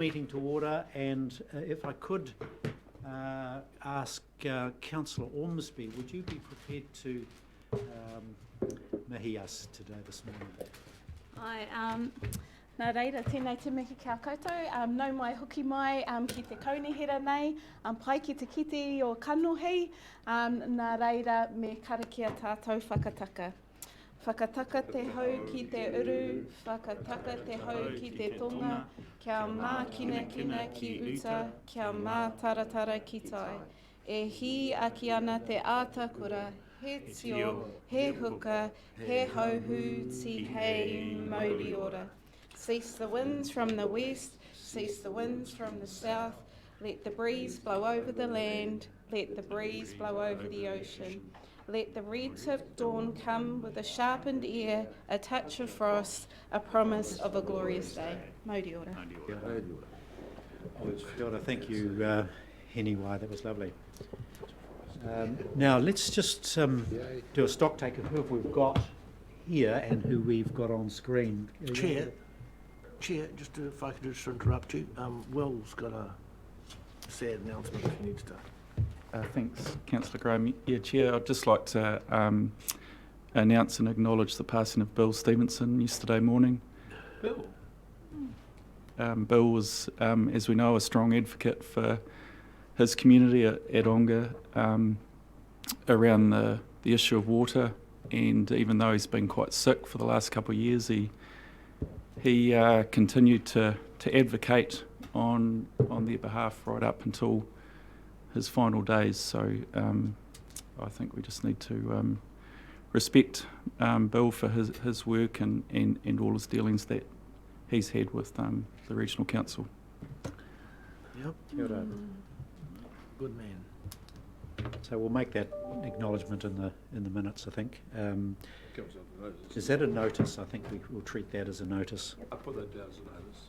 Meeting to order, and if I could ask Councillor Ormsby, would you be prepared to mihi us today this morning? Ai, nā reira, tēnei te mihi kia koutou. Nau mai hoki mai ki te kaunihera nei, pai ki te kiti o kanohi, nā reira me karakia tātou whakataka. Whakataka te hau ki te uru, whakataka te hau ki te tonga, kia mā kina kina ki uta, kia mā taratara ki tai. E hi aki ana te ātakura, he tio, he huka, he hauhu, ti hei mauri ora. Cease the winds from the west, cease the winds from the south, let the breeze blow over the land, let the breeze blow over the ocean. Let the red-tipped dawn come with a sharpened ear, a touch of frost, a promise of a glorious day. Mauri ora. Kia ora. Thank you, Heniwai, that was lovely. Now let's just do a stock take of who we've got here and who we've got on screen. Chair, just if I could just interrupt you, Will's got a sad announcement if he needs to. Thanks, Councillor Graham. Yeah, Chair, I'd just like to announce and acknowledge the passing of Bill Stevenson yesterday morning. Bill? Bill was, as we know, a strong advocate for his community at Onga around the issue of water, and even though he's been quite sick for the last couple of years, he continued to advocate on their behalf right up until his final days. So I think we just need to respect Bill for his work and all his dealings that he's had with the Regional Council. Yep. Kia ora. Good man. So we'll make that acknowledgement in the minutes, I think. Is that a notice? I think we will treat that as a notice. I put that down as a notice.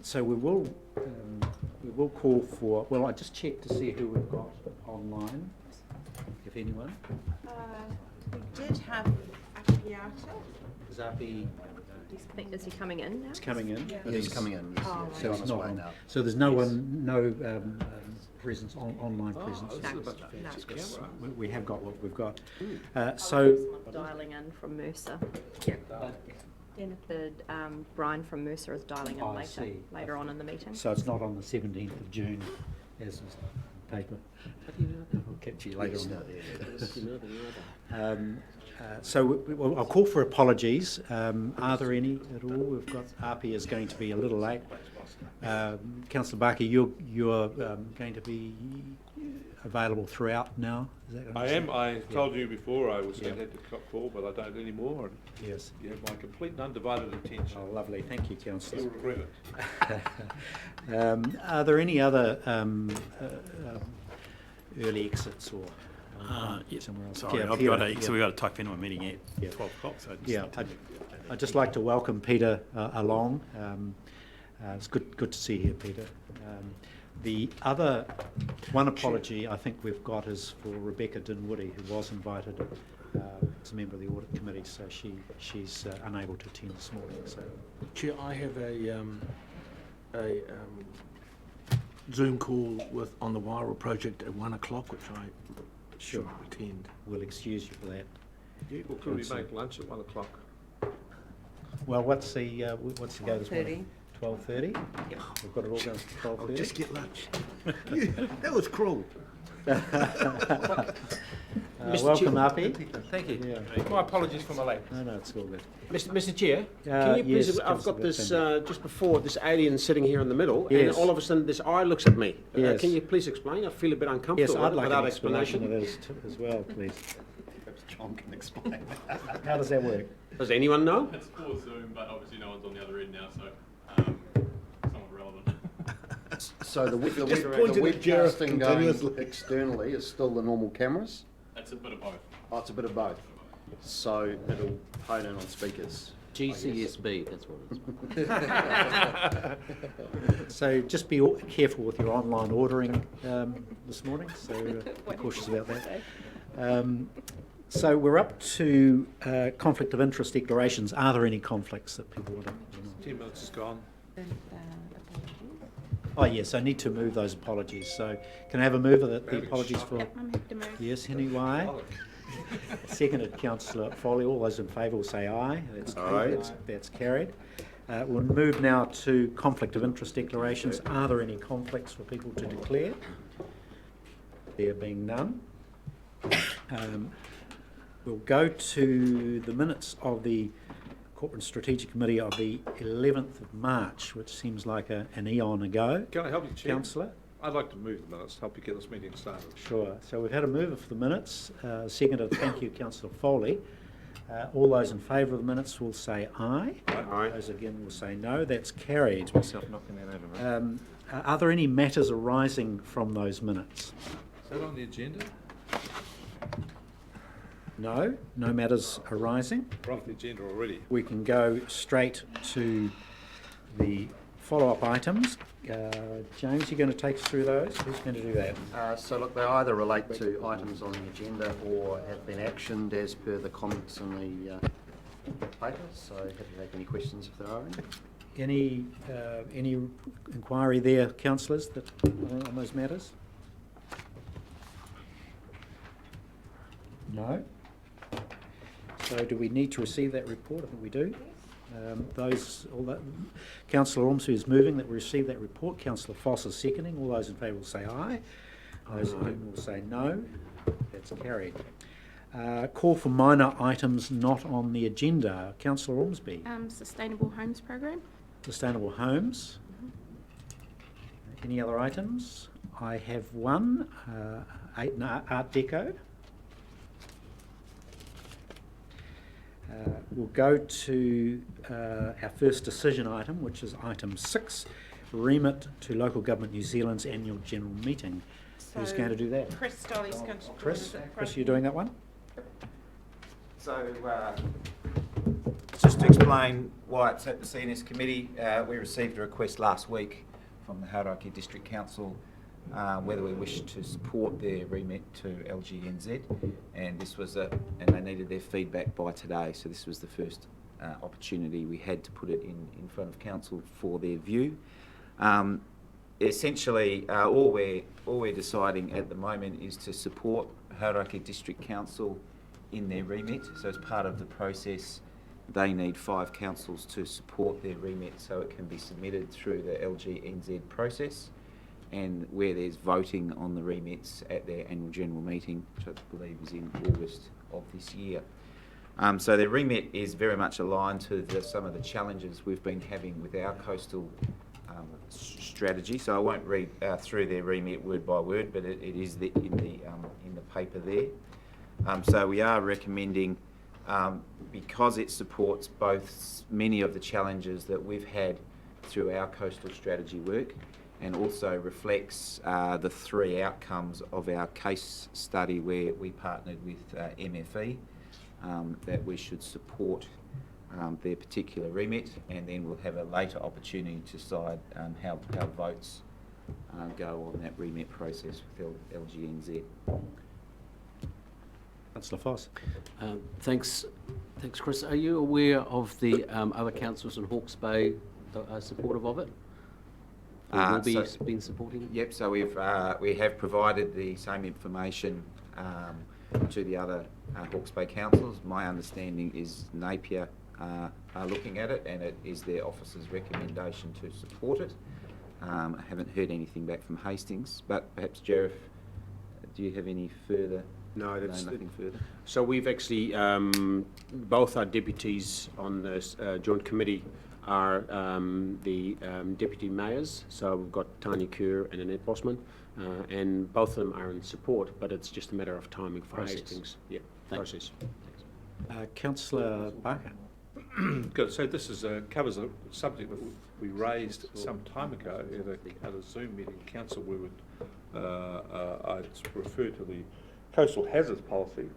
So we will call for. Well, I just checked to see who we've got online, if anyone. We did have Akiata. Is Api? Is he coming in now? It's coming in. Yeah, but he's coming in. Yes, Oh, So on it's his not way on. now. So there's no one, no presence online presence. This is a bunch of No. fancy camera. We have got what we've got. Someone So dialing in from Mercer. Yeah. Brian from Mercer is dialing in I see. later on in the meeting. so it's not on the 17th of June, as is the paper. We'll catch you later on. So I'll call for apologies. Are there any at all? We've got RP is going to be a little late. Councillor Barker, you're going to be available throughout now? Is that I am. I told you before I was going to have to call, but I don't anymore. And Yes. you have my complete and undivided attention. Oh, lovely. Thank you, Councillor. You'll regret it. Are there any other early exits or somewhere else? Sorry, Yeah, I've Peter, got so we've got a type in meeting at Yeah. 12 o'clock. So I'd just like to welcome Peter along. It's good to see you here, Peter. The other one apology I think we've got is for Rebecca Dinwoody, who was invited as a member of the Audit Committee, so she's unable to attend this morning. So, Chair, I have a Zoom call on the Wairua project at 1 o'clock, which I should attend. we'll excuse you for that. Well, could we make lunch at 1 o'clock? Well, what's the go this morning? 12:30. Yep. We've got it all going to 12:30. I'll just get lunch. That was cruel. Welcome, Api. Thank you. Yeah. My apologies for my late. No, it's all good. Mr. Chair, can you please, yes, I've got Councillor this, Vincent. just before, this alien sitting here in the middle, Yes. and all of a sudden this eye looks at me. Yes. Can you please explain? I feel a bit Yes, uncomfortable I'd like without an explanation of explanation. this as well, please. perhaps John can explain. How does that work? Does anyone know? It's for Zoom, but obviously no one's on the other end now, so somewhat relevant. So the pointed at Jareth webcasting going continuously. externally is still the normal cameras. It's a bit of both. Oh, it's a bit of both. So it'll hone in on speakers. GCSB, that's what it is. So just be careful with your online ordering this morning, so be cautious about that. So we're up to conflict of interest declarations. Are there any conflicts that people want to? 10 minutes is gone. Oh, yes, I need to move those apologies. So can I have a mover that the apologies for? Yep, I'm happy to move. Yes, Henry Wai. Seconded, Councillor Foley. All those in favour will say aye. That's carried. We'll move now to conflict of interest declarations. Are there any conflicts for people to declare? There being none. We'll go to the minutes of the Corporate and Strategic Committee of the 11th of March, which seems like an eon ago. Can I help you, Chair? Councillor? I'd like to move the minutes, help you get this meeting started. Sure. So we've had a mover for the minutes. Seconded, thank you, Councillor Foley. All those in favour of the minutes will say aye. Aye. Those again will say no. That's carried. Myself knocking that over. Are there any matters arising from those minutes? Is that on the agenda? No, no matters arising. We're off the agenda already. We can go straight to the follow-up items. James, you're going to take us through those? Who's going to do that? So look, they either relate to items on the agenda or have been actioned as per the comments in the paper. So happy to take any questions if there are any. Any inquiry there, councillors, that on those matters? No. So do we need to receive that report? I think we do. Councillor Ormsby is moving that we receive that report. Councillor Foss is seconding. All those in favour will say aye. Those again will say no. That's carried. Call for minor items not on the agenda. Councillor Ormsby. Sustainable Homes Program. Sustainable homes. Any other items? I have one. Art Deco. We'll go to our first decision item, which is item 6, Remit to Local Government New Zealand's annual general meeting. Who's going to do that? Chris Dolly's going to Chris, you're doing that one? So, just to explain why it's at the CNS committee, we received a request last week from the Hauraki District Council whether we wish to support their remit to LGNZ, and this was and they needed their feedback by today, so this was the first opportunity we had to put it in front of council for their view. Essentially, all we're deciding at the moment is to support Hauraki District Council in their remit. So as part of the process, they need 5 councils to support their remit so it can be submitted through the LGNZ process, and where there's voting on the remits at their annual general meeting, which I believe is in August of this year. So their remit is very much aligned to some of the challenges we've been having with our coastal strategy. So I won't read through their remit word by word, but it is in the paper there. So we are recommending, because it supports both many of the challenges that we've had through our coastal strategy work, and also reflects the 3 outcomes of our case study where we partnered with MFE, that we should support their particular remit, and then we'll have a later opportunity to decide how votes go on that remit process with LGNZ. Councillor Foss. Thanks, Chris. Are you aware of the other councils in Hawke's Bay that are supportive of it? Will be been supporting? Yep, so we have provided the same information to the other Hawke's Bay councils. My understanding is Napier are looking at it, and it is their officer's recommendation to support it. I haven't heard anything back from Hastings, but perhaps Jerif, do you have any further? No, that's nothing further. So we've actually, both our deputies on this joint committee are the deputy mayors. So we've got Tanya Kerr and Annette Bosman, and both of them are in support, but it's just a matter of timing for Hastings. Yeah, process. Councillor Barker. Good. So this covers a subject that we raised some time ago at a Zoom meeting in council. We would I refer to the coastal hazards policy.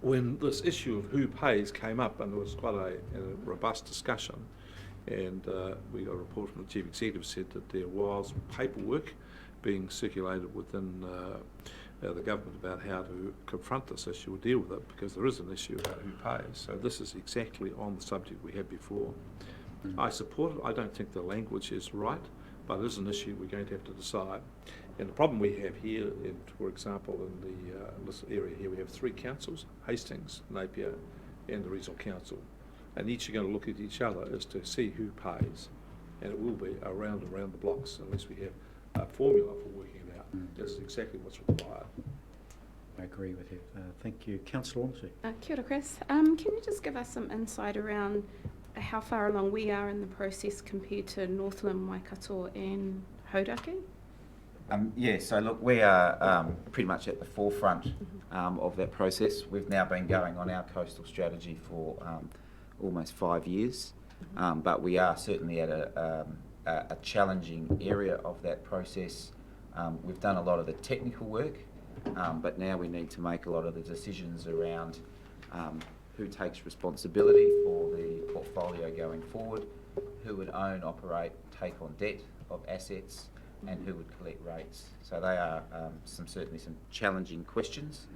When this issue of who pays came up, and there was quite a robust discussion, and we got a report from the Chief Executive said that there was paperwork being circulated within the government about how to confront this issue or deal with it, because there is an issue about who pays. So this is exactly on the subject we had before. I support it. I don't think the language is right, but it is an issue we're going to have to decide. And the problem we have here, for example, in this area here, we have 3 councils, Hastings, Napier and the Regional Council. And each are going to look at each other as to see who pays. And it will be around and around the blocks unless we have a formula for working it out. That's exactly what's required. I agree with you. Thank you. Councillor Ormsby. Kia ora, Chris. Can you just give us some insight around how far along we are in the process compared to Northland, Waikato and Hauraki? Yeah, so look, we are pretty much at the forefront of that process. We've now been going on our coastal strategy for almost 5 years, but we are certainly at a challenging area of that process. We've done a lot of the technical work, but now we need to make a lot of the decisions around who takes responsibility for the portfolio going forward, who would own, operate, take on debt of assets, and who would collect rates. So they are certainly some challenging questions,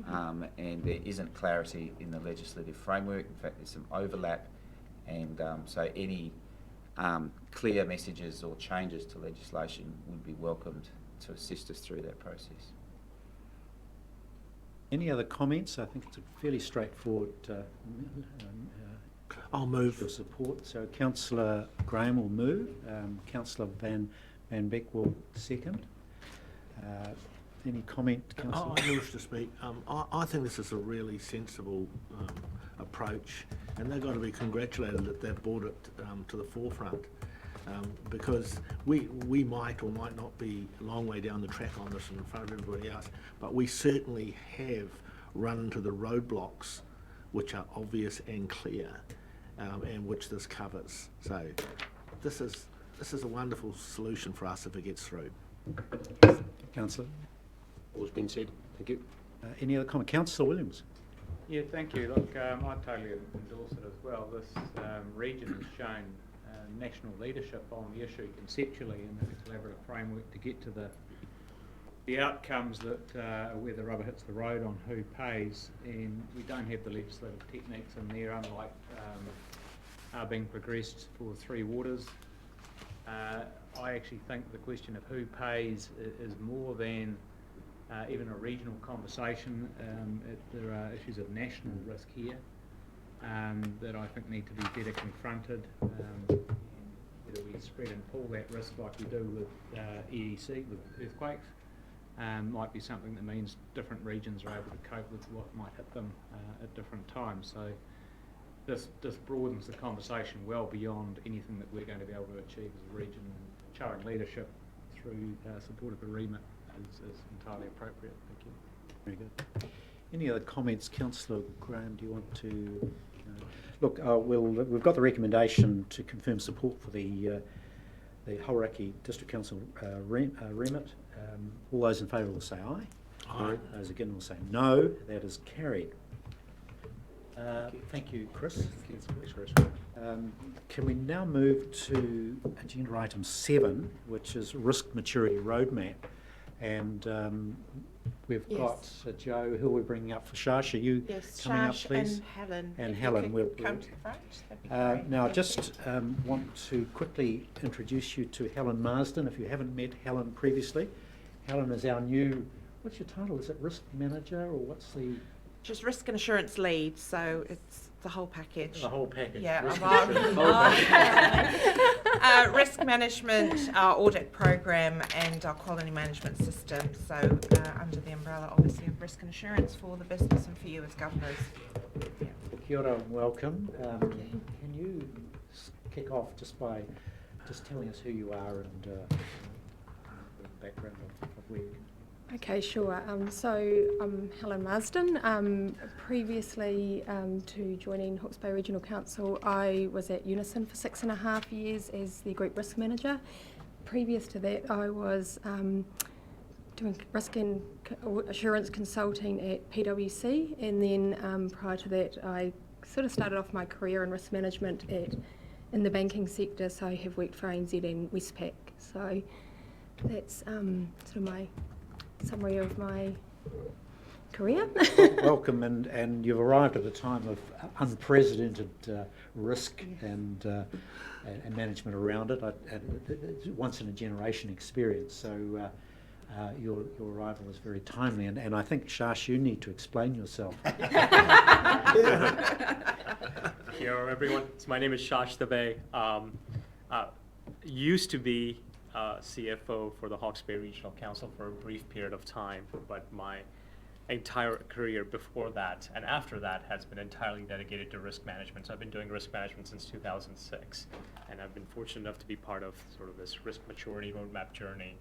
and there isn't clarity in the legislative framework. In fact, there's some overlap, and so any clear messages or changes to legislation would be welcomed to assist us through that process. Any other comments? I think it's a fairly straightforward I'll move. your support. So Councillor Graham will move. Councillor Van Beck will second. Any comment, Councillor? I wish to speak. I think this is a really sensible approach, and they've got to be congratulated that they've brought it to the forefront, because we might or might not be a long way down the track on this in front of everybody else, but we certainly have run into the roadblocks which are obvious and clear, and which this covers. So this is a wonderful solution for us if it gets through. Councillor? All's been said. Thank you. Any other comment? Councillor Williams? Yeah, thank you. Look, I totally endorse it as well. This region has shown national leadership on the issue conceptually and the collaborative framework to get to the outcomes that where the rubber hits the road on who pays, and we don't have the legislative techniques in there, unlike are being progressed for Three Waters. I actually think the question of who pays is more than even a regional conversation. There are issues of national risk here that I think need to be better confronted. Whether we spread and pull that risk like we do with EEC, with earthquakes, might be something that means different regions are able to cope with what might hit them at different times. So this broadens the conversation well beyond anything that we're going to be able to achieve as a region. Showing leadership through support of the Remit is entirely appropriate. Thank you. Very good. Any other comments? Councillor Graham, do you want to... Look, we've got the recommendation to confirm support for the Hauraki District Council Remit. All those in favour will say aye. Aye. Those again will say no. That is carried. Thank you, Chris. Thanks, Chris. Can we now move to agenda item 7, which is risk maturity roadmap? And we've got Joe, who we're bringing up for Shash. Are you coming up, please? And Helen. And if Helen, you we'll come to the front. That'd be great. now, I Thank just want to quickly introduce you to Helen Marsden. If you haven't met Helen previously, Helen is our new, what's your title? Is it risk manager, or what's the... Just risk and assurance lead, so it's the whole package. The whole package. Yeah, risk I'm insurance. risk management, our audit program, and our quality management system. So under the umbrella, obviously, of risk and assurance for the business and for you as governors. Yeah. Kia ora and welcome. Can you kick off just by telling us who you are and the background of where you... Okay, sure. So I'm Helen Marsden. Previously to joining Hawke's Bay Regional Council, I was at Unison for 6.5 years as the Group Risk Manager. Previous to that, I was doing risk and assurance consulting at PwC, and then prior to that, I sort of started off my career in risk management in the banking sector, so I have worked for ANZ and Westpac. So that's sort of my summary of my career. Welcome, and you've arrived at a time of unprecedented risk and management around it. It's once in a generation experience. So your arrival is very timely, and I think Shash, you need to explain yourself. Hello, everyone. So my name is Shash Dubey. Used to be CFO for the Hawke's Bay Regional Council for a brief period of time, but my entire career before that and after that has been entirely dedicated to risk management. So I've been doing risk management since 2006, and I've been fortunate enough to be part of sort of this risk maturity roadmap journey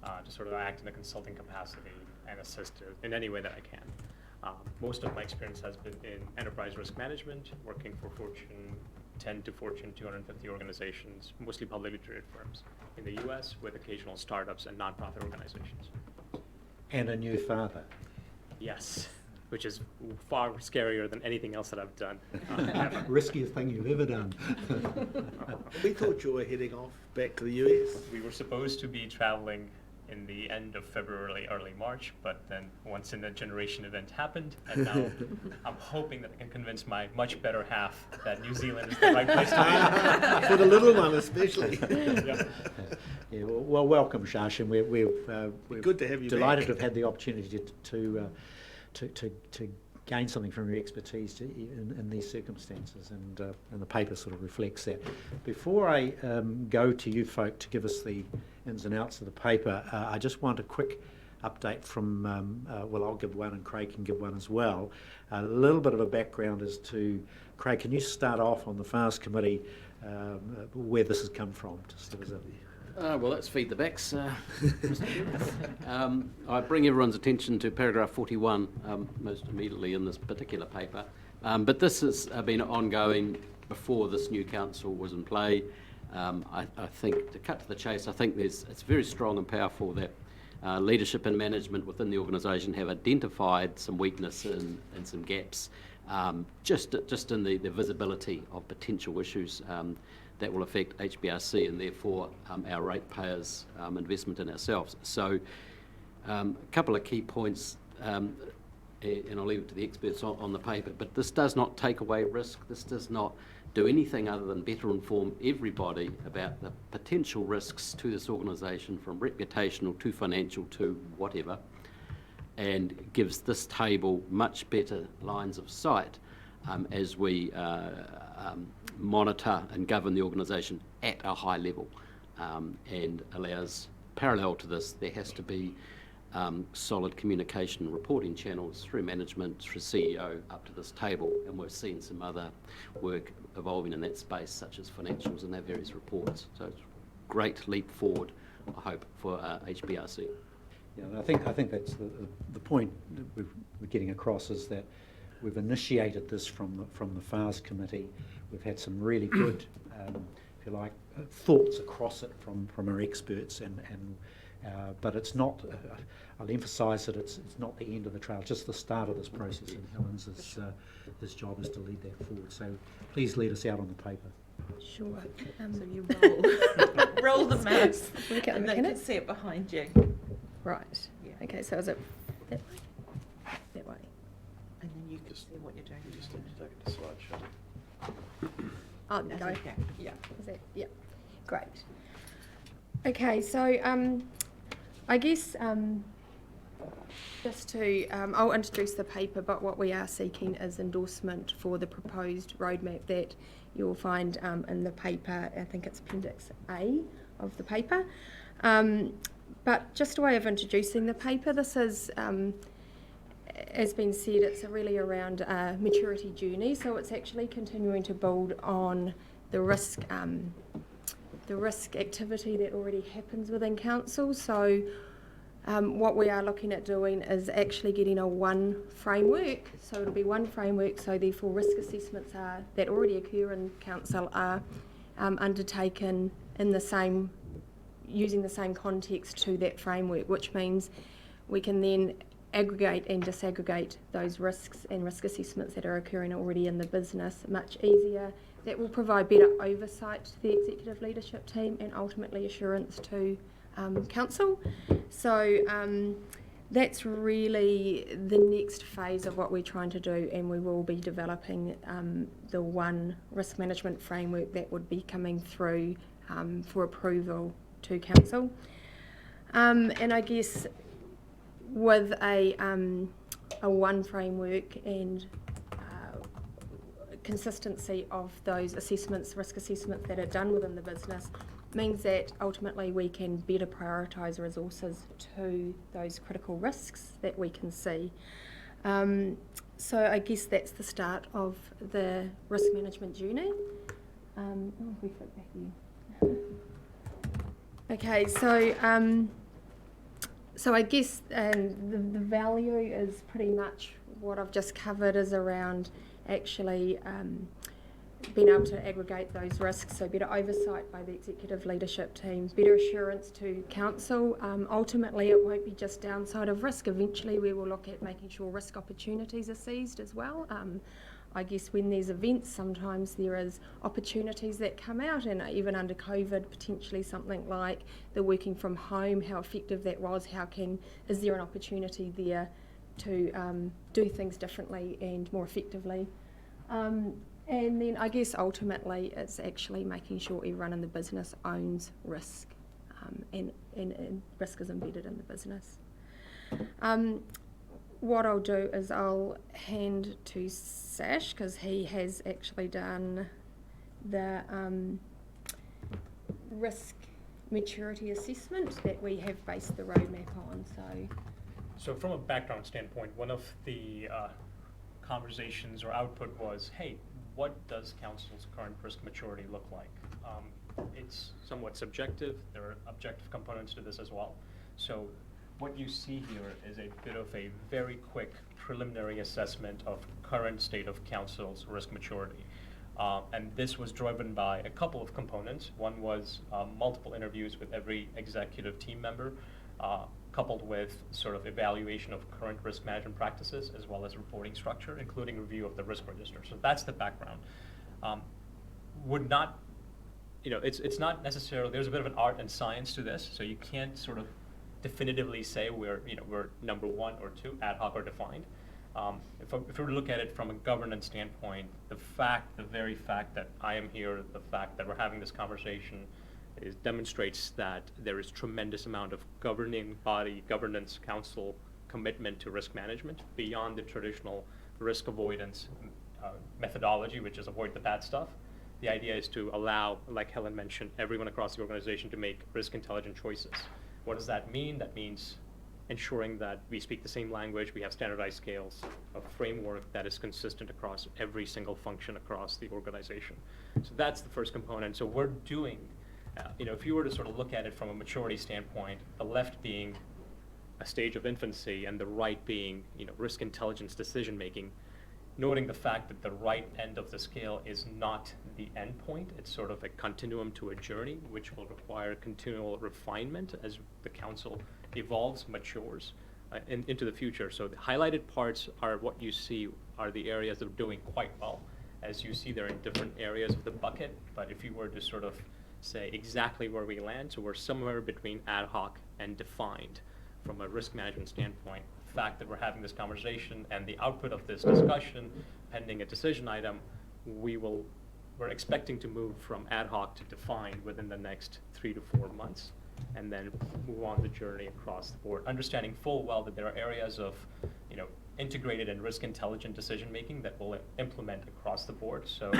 to sort of act in a consulting capacity and assist in any way that I can. Most of my experience has been in enterprise risk management, working for Fortune 10 to Fortune 250 organizations, mostly publicly traded firms in the US, with occasional startups and nonprofit organizations. And a new father. Yes, which is far scarier than anything else that I've done. Riskiest thing you've ever done. We thought you were heading off back to the US. We were supposed to be traveling in the end of February, early March, but then once in a generation event happened, and now I'm hoping that I can convince my much better half that New Zealand is the right place to be. For the little one especially. Yeah. Yeah, well, welcome, Shash, and we're good to have you delighted back. to have had the opportunity to gain something from your expertise in these circumstances, and the paper sort of reflects that. Before I go to you folk to give us the ins and outs of the paper, I just want a quick update from, well, I'll give one and Craig can give one as well. A little bit of a background as to, Craig, can you start off on the FAST committee, where this has come from? Just give us a... Well, let's feed the backs, Mr. Chairman. I bring everyone's attention to paragraph 41 most immediately in this particular paper. But this has been ongoing before this new council was in play. I think, to cut to the chase, I think it's very strong and powerful that leadership and management within the organisation have identified some weakness and some gaps just in the visibility of potential issues that will affect HBRC and therefore our ratepayers' investment in ourselves. So a couple of key points, and I'll leave it to the experts on the paper, but this does not take away risk. This does not do anything other than better inform everybody about the potential risks to this organisation, from reputational to financial to whatever, and gives this table much better lines of sight as we monitor and govern the organisation at a high level, and allows, parallel to this, there has to be solid communication and reporting channels through management, through CEO, up to this table, and we've seen some other work evolving in that space, such as financials and their various reports. So it's a great leap forward, I hope, for HBRC. Yeah, I think that's the point that we're getting across, is that we've initiated this from the FARS committee. We've had some really good, if you like, thoughts across it from our experts, but it's not. I'll emphasise that it's not the end of the trail, just the start of this process. And Helen's his job is to lead that forward. So please lead us out on the paper. Sure. So you roll the mouse, Look at and the they can mechanics. see it behind you. Right. Yeah. Okay, so is it that way? That way. And then you can see what you're doing. Just need to take it to slideshow. Oh, there you go. Okay. Yeah. Is that, yeah. Great. Okay, so I guess just to, I'll introduce the paper, but what we are seeking is endorsement for the proposed roadmap that you'll find in the paper. I think it's Appendix A of the paper. But just a way of introducing the paper, this is, as been said, it's really around a maturity journey. So it's actually continuing to build on the risk activity that already happens within council. So what we are looking at doing is actually getting a one framework. So it'll be one framework, so therefore risk assessments that already occur in council are undertaken in the same, using the same context to that framework, which means we can then aggregate and disaggregate those risks and risk assessments that are occurring already in the business much easier. That will provide better oversight to the executive leadership team and ultimately assurance to council. So that's really the next phase of what we're trying to do, and we will be developing the one risk management framework that would be coming through for approval to council. And I guess with a one framework and consistency of those assessments, risk assessments that are done within the business, means that ultimately we can better prioritise resources to those critical risks that we can see. So I guess that's the start of the risk management journey. If we flip back here. Okay, so I guess the value is pretty much what I've just covered, is around actually being able to aggregate those risks, so better oversight by the executive leadership team, better assurance to council. Ultimately, it won't be just downside of risk. Eventually, we will look at making sure risk opportunities are seized as well. I guess when there's events, sometimes there is opportunities that come out, and even under COVID, potentially something like the working from home, how effective that was, is there an opportunity there to do things differently and more effectively. And then I guess ultimately it's actually making sure everyone in the business owns risk, and risk is embedded in the business. What I'll do is I'll hand to Sash, because he has actually done the risk maturity assessment that we have based the roadmap on. So from a background standpoint, one of the conversations or output was, hey, what does council's current risk maturity look like? It's somewhat subjective. There are objective components to this as well. So what you see here is a bit of a very quick preliminary assessment of current state of council's risk maturity. And this was driven by a couple of components. One was multiple interviews with every executive team member, coupled with sort of evaluation of current risk management practices, as well as reporting structure, including review of the risk register. So that's the background. It's not necessarily, there's a bit of an art and science to this, so you can't sort of definitively say we're number one or two, ad hoc or defined. If we were to look at it from a governance standpoint, the very fact that I am here, the fact that we're having this conversation, demonstrates that there is tremendous amount of governing body, governance, council commitment to risk management beyond the traditional risk avoidance methodology, which is avoid the bad stuff. The idea is to allow, like Helen mentioned, everyone across the organization to make risk intelligent choices. What does that mean? That means ensuring that we speak the same language, we have standardized scales, a framework that is consistent across every single function across the organization. So that's the first component. So we're doing, if you were to sort of look at it from a maturity standpoint, the left being a stage of infancy and the right being, risk intelligence decision making, noting the fact that the right end of the scale is not the end point. It's sort of a continuum to a journey, which will require continual refinement as the council evolves, matures into the future. So the highlighted parts are what you see are the areas that are doing quite well. As you see, they're in different areas of the bucket, but if you were to sort of say exactly where we land, so we're somewhere between ad hoc and defined from a risk management standpoint. The fact that we're having this conversation and the output of this discussion, pending a decision item, we're expecting to move from ad hoc to defined within the next 3 to 4 months, and then move on the journey across the board, understanding full well that there are areas of integrated and risk intelligent decision making that we'll implement across the board. So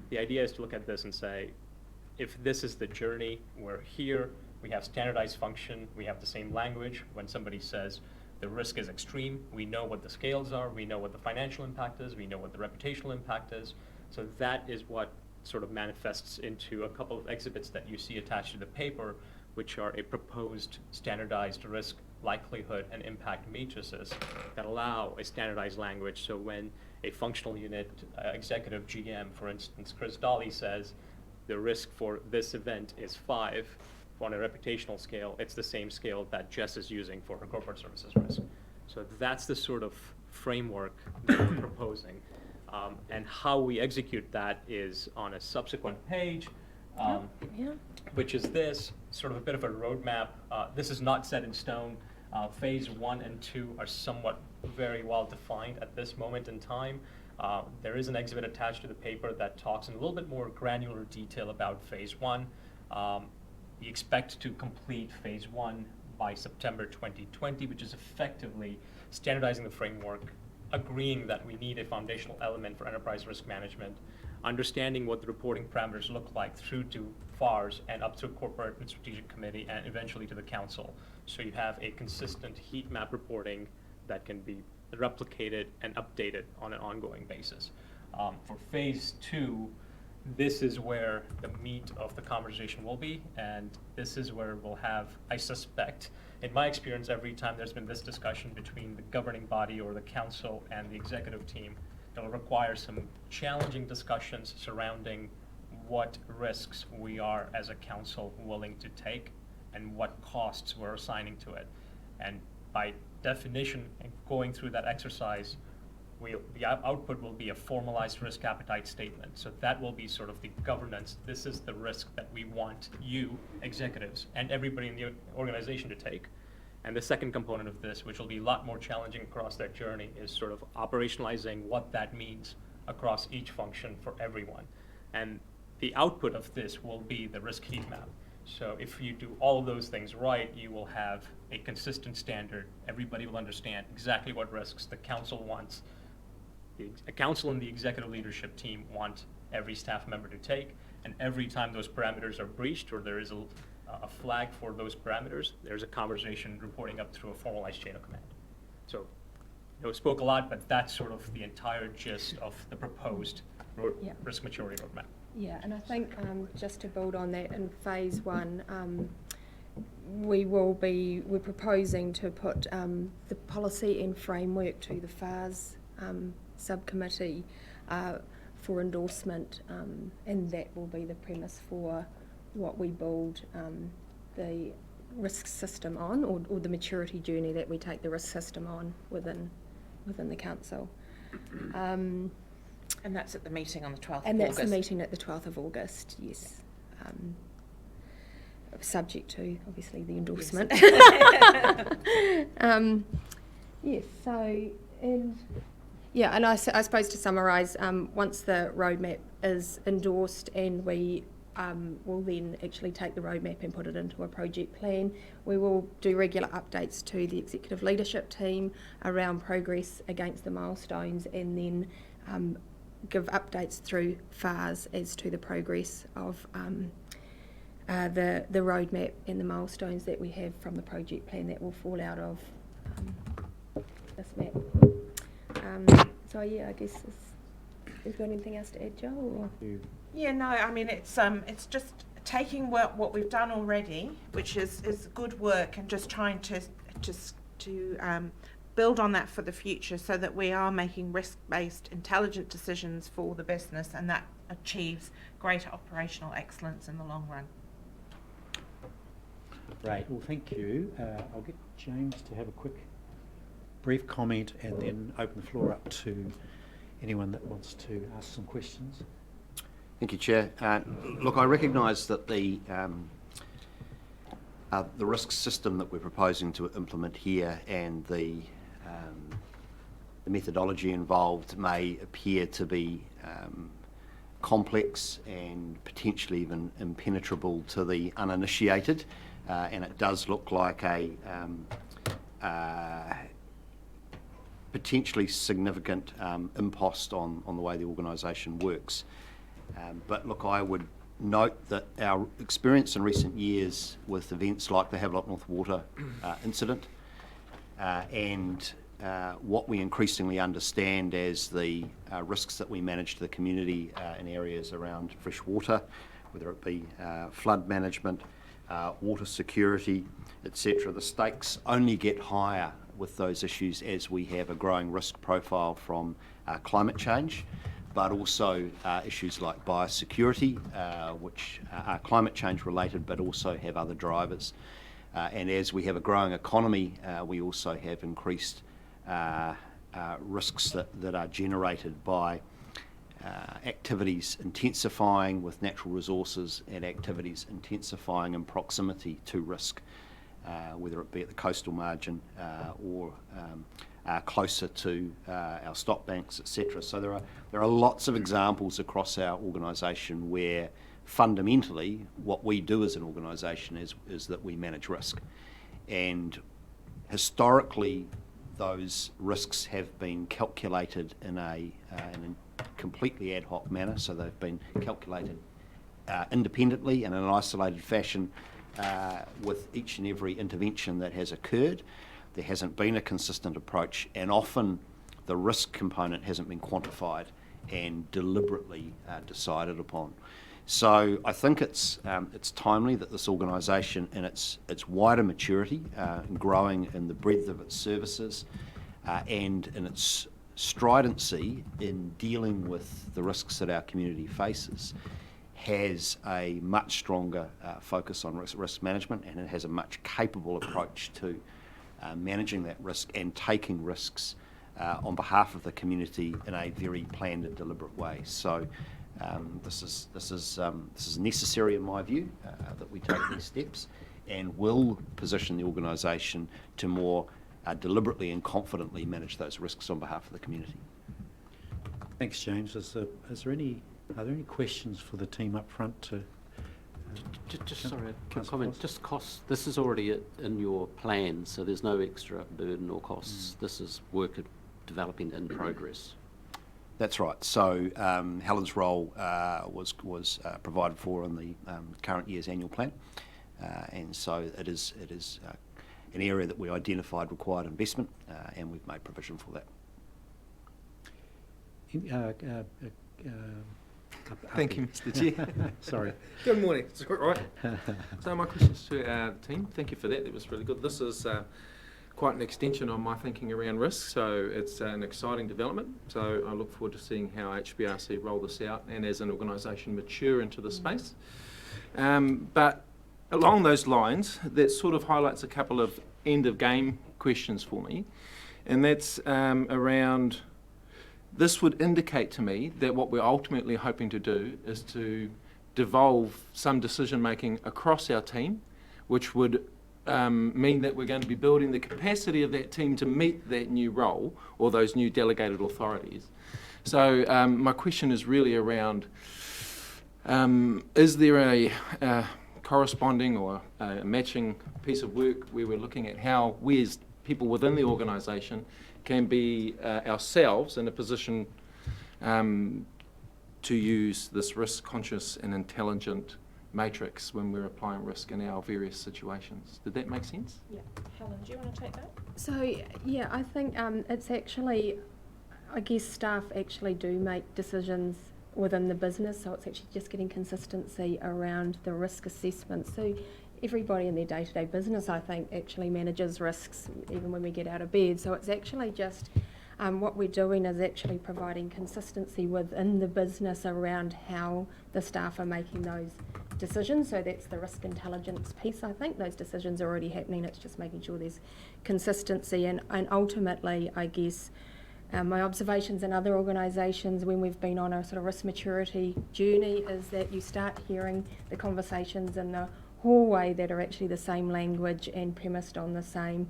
the idea is to look at this and say, if this is the journey, we're here, we have standardized function, we have the same language. When somebody says the risk is extreme, we know what the scales are, we know what the financial impact is, we know what the reputational impact is. So that is what sort of manifests into a couple of exhibits that you see attached to the paper, which are a proposed standardized risk, likelihood, and impact matrices that allow a standardized language. So when a functional unit executive GM, for instance, Chris Dolly, says the risk for this event is 5 on a reputational scale, it's the same scale that Jess is using for her corporate services risk. So that's the sort of framework that we're proposing. And how we execute that is on a subsequent page, which is this, sort of a bit of a roadmap. This is not set in stone. Phase 1 and 2 are somewhat very well defined at this moment in time. There is an exhibit attached to the paper that talks in a little bit more granular detail about Phase 1. We expect to complete Phase 1 by September 2020, which is effectively standardizing the framework, agreeing that we need a foundational element for enterprise risk management, understanding what the reporting parameters look like through to FARS and up to corporate and strategic committee and eventually to the council. So you have a consistent heat map reporting that can be replicated and updated on an ongoing basis. For Phase 2, this is where the meat of the conversation will be, and this is where we'll have, I suspect, in my experience, every time there's been this discussion between the governing body or the council and the executive team, it'll require some challenging discussions surrounding what risks we are as a council willing to take and what costs we're assigning to it. And by definition, and going through that exercise, the output will be a formalized risk appetite statement. So that will be sort of the governance. This is the risk that we want you, executives, and everybody in the organization to take. And the second component of this, which will be a lot more challenging across that journey, is sort of operationalizing what that means across each function for everyone. And the output of this will be the risk heat map. So if you do all of those things right, you will have a consistent standard. Everybody will understand exactly what risks the council wants. The council and the executive leadership team want every staff member to take, and every time those parameters are breached or there is a flag for those parameters, there's a conversation reporting up through a formalized chain of command. So, I spoke a lot, but that's sort of the entire gist of the proposed risk maturity roadmap. Yeah, and I think just to build on that, in Phase 1, we're proposing to put the policy and framework to the FARS subcommittee for endorsement, and that will be the premise for what we build the risk system on, or the maturity journey that we take the risk system on within the council. And that's at the meeting on the 12th of August. And that's the meeting at the 12th of August, yes. Subject to, obviously, the endorsement. Yes, and I suppose to summarise, once the roadmap is endorsed and we will then actually take the roadmap and put it into a project plan, we will do regular updates to the executive leadership team around progress against the milestones, and then give updates through FARS as to the progress of the roadmap and the milestones that we have from the project plan that will fall out of this map. So yeah, I guess is there anything else to add, Joe? Or? Yeah, no, I mean it's just taking what we've done already, which is good work, and just trying to build on that for the future, so that we are making risk-based, intelligent decisions for the business, and that achieves greater operational excellence in the long run. Right, well, thank you. I'll get James to have a quick, brief comment, and then open the floor up to anyone that wants to ask some questions. Thank you, Chair. Look, I recognise that the risk system that we're proposing to implement here and the methodology involved may appear to be complex and potentially even impenetrable to the uninitiated, and it does look like a potentially significant impost on the way the organisation works. But look, I would note that our experience in recent years with events like the Havelock North Water incident and what we increasingly understand as the risks that we manage to the community in areas around fresh water, whether it be flood management, water security, etc. The stakes only get higher with those issues as we have a growing risk profile from climate change, but also issues like biosecurity, which are climate change related but also have other drivers. And as we have a growing economy, we also have increased risks that are generated by activities intensifying with natural resources and activities intensifying in proximity to risk. whether it be at the coastal margin or closer to our stock banks, etc. So there are lots of examples across our organisation where fundamentally what we do as an organisation is that we manage risk. And historically, those risks have been calculated in a completely ad hoc manner, so they've been calculated independently and in an isolated fashion with each and every intervention that has occurred. There hasn't been a consistent approach, and often the risk component hasn't been quantified and deliberately decided upon. So I think it's timely that this organisation, in its wider maturity, growing in the breadth of its services, and in its stridency in dealing with the risks that our community faces, has a much stronger focus on risk management, and it has a much capable approach to managing that risk and taking risks on behalf of the community in a very planned and deliberate way. So this is necessary in my view that we take these steps, and will position the organisation to more deliberately and confidently manage those risks on behalf of the community. Thanks, James. Are there any questions for the team up front? Just sorry, a comment. Just costs. This is already in your plan, so there's no extra burden or costs. This is work developing in progress. That's right. So Helen's role was provided for in the current year's annual plan, and so it is an area that we identified required investment, and we've made provision for that. Thank you, Mr. Chair. Sorry. Good morning. It's all right. So my questions to our team. Thank you for that. That was really good. This is quite an extension on my thinking around risk, so it's an exciting development. So I look forward to seeing how HBRC roll this out and as an organisation mature into the space. But along those lines, that sort of highlights a couple of end of game questions for me, and that's around. This would indicate to me that what we're ultimately hoping to do is to devolve some decision making across our team, which would mean that we're going to be building the capacity of that team to meet that new role or those new delegated authorities. So my question is really around, is there a corresponding or a matching piece of work where we're looking at how we as people within the organisation can be ourselves in a position to use this risk-conscious and intelligent matrix when we're applying risk in our various situations. Did that make sense? Yeah. Helen, do you want to take that? So, yeah, I think it's actually, I guess staff actually do make decisions within the business, so it's actually just getting consistency around the risk assessment. So everybody in their day-to-day business, I think, actually manages risks even when we get out of bed. So it's actually just what we're doing is actually providing consistency within the business around how the staff are making those decisions. So that's the risk intelligence piece, I think. Those decisions are already happening. It's just making sure there's consistency. And ultimately, I guess, my observations in other organisations when we've been on a sort of risk maturity journey is that you start hearing the conversations in the hallway that are actually the same language and premised on the same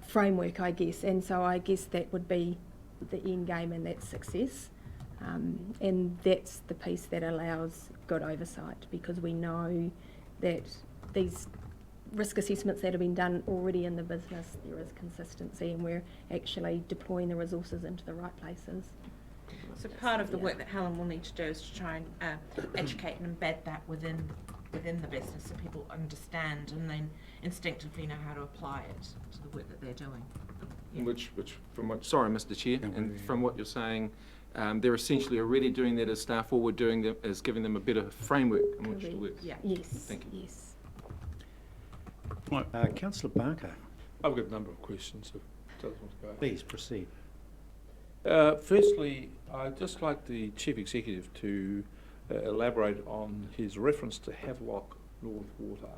framework, I guess. And so I guess that would be the end game and that's success. And that's the piece that allows good oversight, because we know that these risk assessments that have been done already in the business, there is consistency and we're actually deploying the resources into the right places. So part of the work that Helen will need to do is to try and educate and embed that within the business so people understand and then instinctively know how to apply it to the work that they're doing. Yeah. Which from what, sorry Mr. Chair, and from what you're saying, they're essentially already doing that as staff, or we're doing that as giving them a better framework in which to work. Yeah. Yes. Thank you. Yes. Councillor Barker. I've got a number of questions. If it doesn't want to go. Please proceed. Firstly, I'd just like the Chief Executive to elaborate on his reference to Havelock North Water.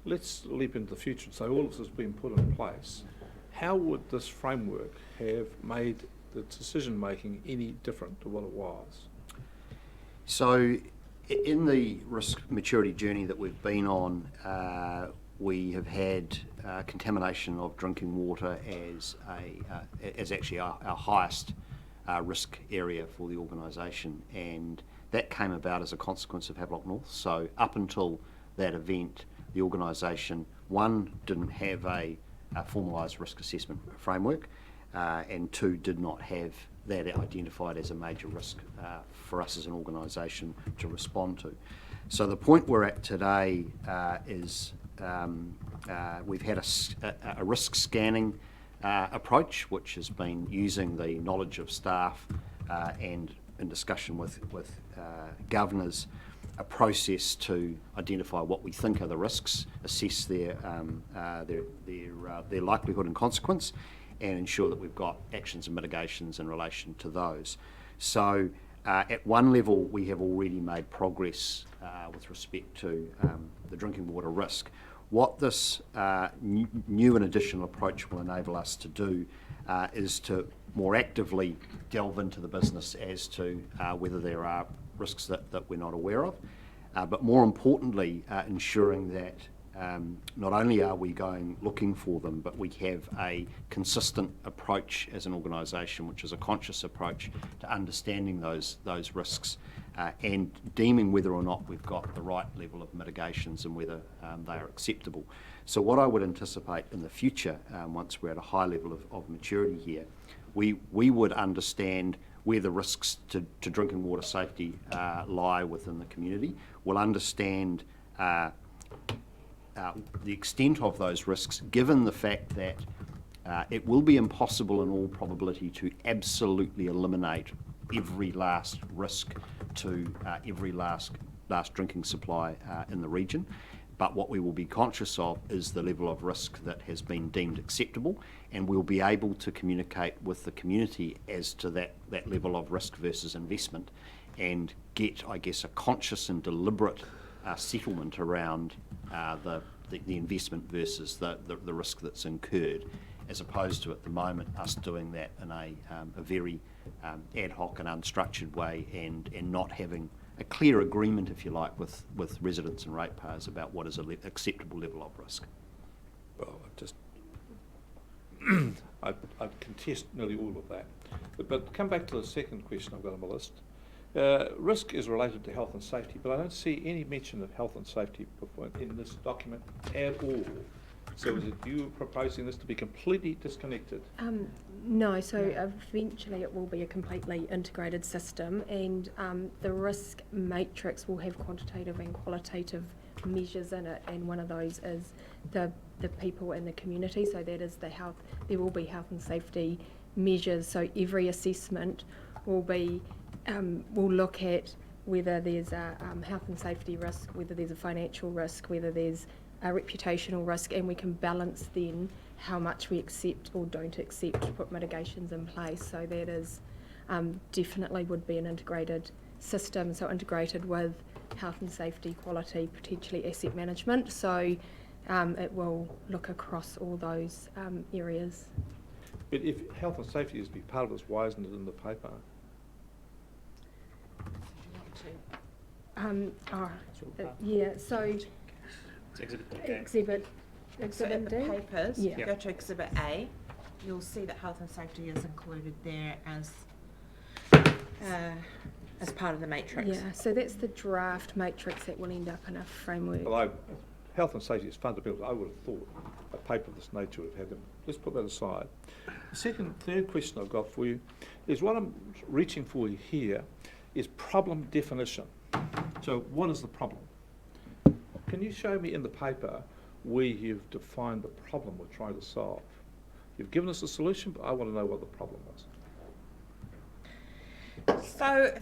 Let's leap into the future and say all this has been put in place. How would this framework have made the decision making any different to what it was? So in the risk maturity journey that we've been on, we have had contamination of drinking water as actually our highest risk area for the organisation, and that came about as a consequence of Havelock North. So up until that event, the organisation, one, didn't have a formalised risk assessment framework, and two, did not have that identified as a major risk for us as an organisation to respond to. So the point we're at today is we've had a risk scanning approach, which has been using the knowledge of staff and in discussion with governors, a process to identify what we think are the risks, assess their likelihood and consequence, and ensure that we've got actions and mitigations in relation to those. So at one level, we have already made progress with respect to the drinking water risk. What this new and additional approach will enable us to do is to more actively delve into the business as to whether there are risks that we're not aware of, but more importantly, ensuring that not only are we going looking for them, but we have a consistent approach as an organisation, which is a conscious approach to understanding those risks and deeming whether or not we've got the right level of mitigations and whether they are acceptable. So what I would anticipate in the future, once we're at a high level of maturity here, we would understand where the risks to drinking water safety lie within the community. We'll understand the extent of those risks, given the fact that it will be impossible in all probability to absolutely eliminate every last risk to every last drinking supply in the region. But what we will be conscious of is the level of risk that has been deemed acceptable, and we'll be able to communicate with the community as to that level of risk versus investment, and get, I guess, a conscious and deliberate settlement around the investment versus the risk that's incurred, as opposed to at the moment us doing that in a very ad hoc and unstructured way, and not having a clear agreement, if you like, with residents and ratepayers about what is an acceptable level of risk. Well, I'd contest nearly all of that. But come back to the second question I've got on my list. Risk is related to health and safety, but I don't see any mention of health and safety in this document at all. So is it you proposing this to be completely disconnected? No, so eventually it will be a completely integrated system, and the risk matrix will have quantitative and qualitative measures in it, and one of those is the people in the community, so that is the health. There will be health and safety measures, so every assessment will be will look at whether there's a health and safety risk, whether there's a financial risk, whether there's a reputational risk, and we can balance then how much we accept or don't accept to put mitigations in place. So that is definitely would be an integrated system, so integrated with health and safety, quality, potentially asset management. So it will look across all those areas. But if health and safety is to be part of this, why isn't it in the paper? Yeah, so It's Exhibit D. So in the D. papers, Yeah. go to Exhibit A, you'll see that health and safety is included there as part of the matrix. Yeah, so that's the draft matrix that will end up in a framework. Well, health and safety is fundamental. I would have thought a paper of this nature would have had them. Let's put that aside. The third question I've got for you is what I'm reaching for here is problem definition. So what is the problem? Can you show me in the paper where you've defined the problem we're trying to solve? You've given us a solution, but I want to know what the problem was. So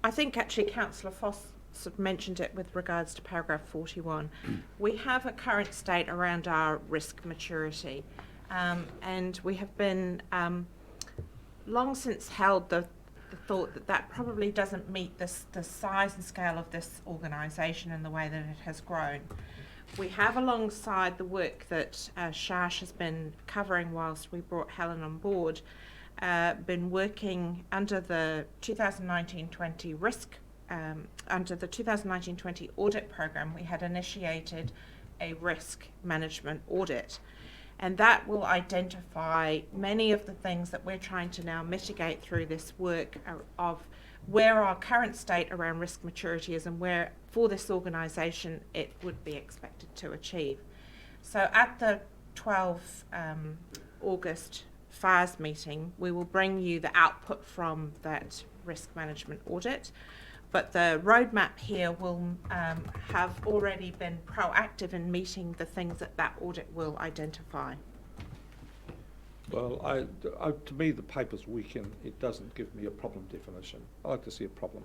I think actually Councillor Foss sort of mentioned it with regards to paragraph 41. We have a current state around our risk maturity, and we have been long since held the thought that probably doesn't meet the size and scale of this organisation and the way that it has grown. We have, alongside the work that Shash has been covering whilst we brought Helen on board, been working under the 2019-20 risk under the 2019-20 audit program, we had initiated a risk management audit. And that will identify many of the things that we're trying to now mitigate through this work of where our current state around risk maturity is and where, for this organisation, it would be expected to achieve. So at the 12 August FARS meeting, we will bring you the output from that risk management audit. But the roadmap here will have already been proactive in meeting the things that that audit will identify. Well, to me, the paper's weak and it doesn't give me a problem definition. I like to see a problem.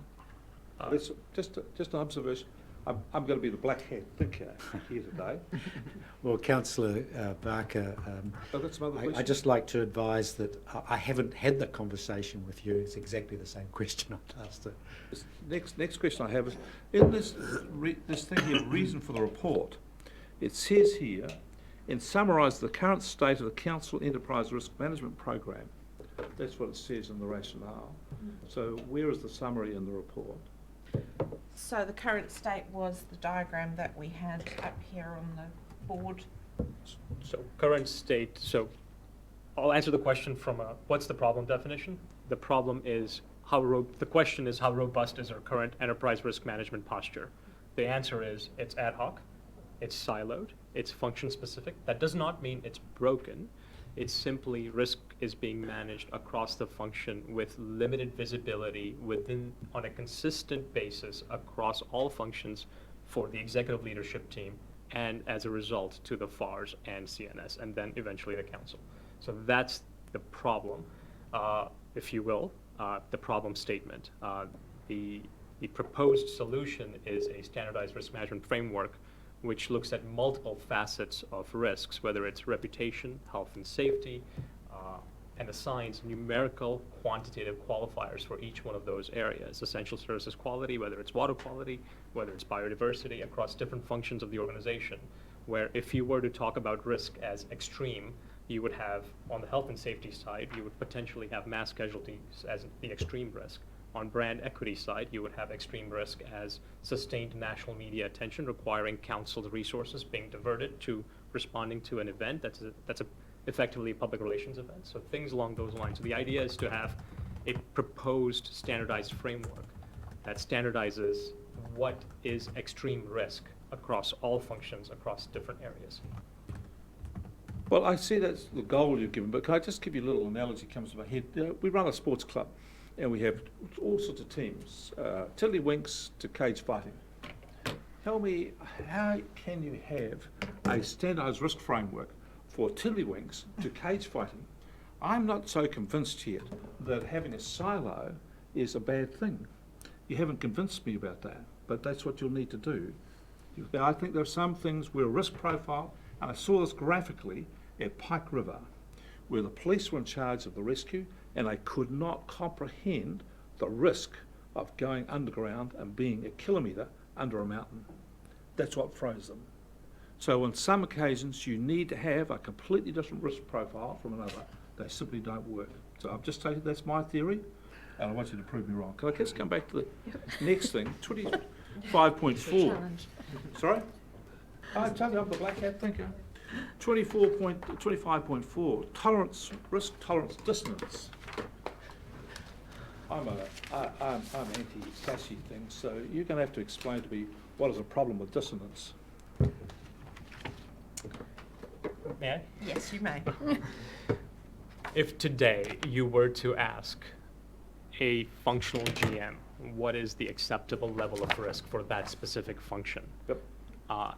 It's just an observation. I'm going to be the black hat thinker here today. Well, Councillor Barker, I'd just like to advise that I haven't had the conversation with you. It's exactly the same question I've asked her. Next question I have is, in this thing here, reason for the report, it says here, and summarise the current state of the Council Enterprise Risk Management Program. That's what it says in the rationale. So where is the summary in the report? So the current state was the diagram that we had up here on the board. So current state, so I'll answer the question from a what's the problem definition. The problem is the question is how robust is our current enterprise risk management posture? The answer is it's ad hoc, it's siloed, it's function specific. That does not mean it's broken. It's simply risk is being managed across the function with limited visibility on a consistent basis across all functions for the executive leadership team and as a result to the FARS and CNS and then eventually the council. So that's the problem, if you will, the problem statement. The proposed solution is a standardized risk management framework which looks at multiple facets of risks, whether it's reputation, health and safety, and assigns numerical quantitative qualifiers for each one of those areas. Essential services quality, whether it's water quality, whether it's biodiversity, across different functions of the organization, where if you were to talk about risk as extreme, you would have, on the health and safety side, you would potentially have mass casualties as the extreme risk. On brand equity side, you would have extreme risk as sustained national media attention requiring council's resources being diverted to responding to an event that's effectively a public relations event. So things along those lines. So the idea is to have a proposed standardized framework that standardizes what is extreme risk across all functions, across different areas. Well, I see that's the goal you've given, but can I just give you a little analogy that comes to my head? We run a sports club. And we have all sorts of teams, tiddlywinks to cage fighting. Tell me, how can you have a standardised risk framework for tiddlywinks to cage fighting? I'm not so convinced yet that having a silo is a bad thing. You haven't convinced me about that, but that's what you'll need to do. I think there are some things where risk profile, and I saw this graphically at Pike River, where the police were in charge of the rescue, and they could not comprehend the risk of going underground and being a kilometre under a mountain. That's what froze them. So on some occasions you need to have a completely different risk profile from another. They simply don't work. So I've just taken, that's my theory, and I want you to prove me wrong. Can I just come back to the next thing, 25.4. Sorry? I tell you, I'm the black hat thinker. 25.4, tolerance, risk tolerance dissonance. I'm anti-SASE things, so you're going to have to explain to me what is a problem with dissonance. May I? Yes, you may. If today you were to ask a functional GM, what is the acceptable level of risk for that specific function? Yep.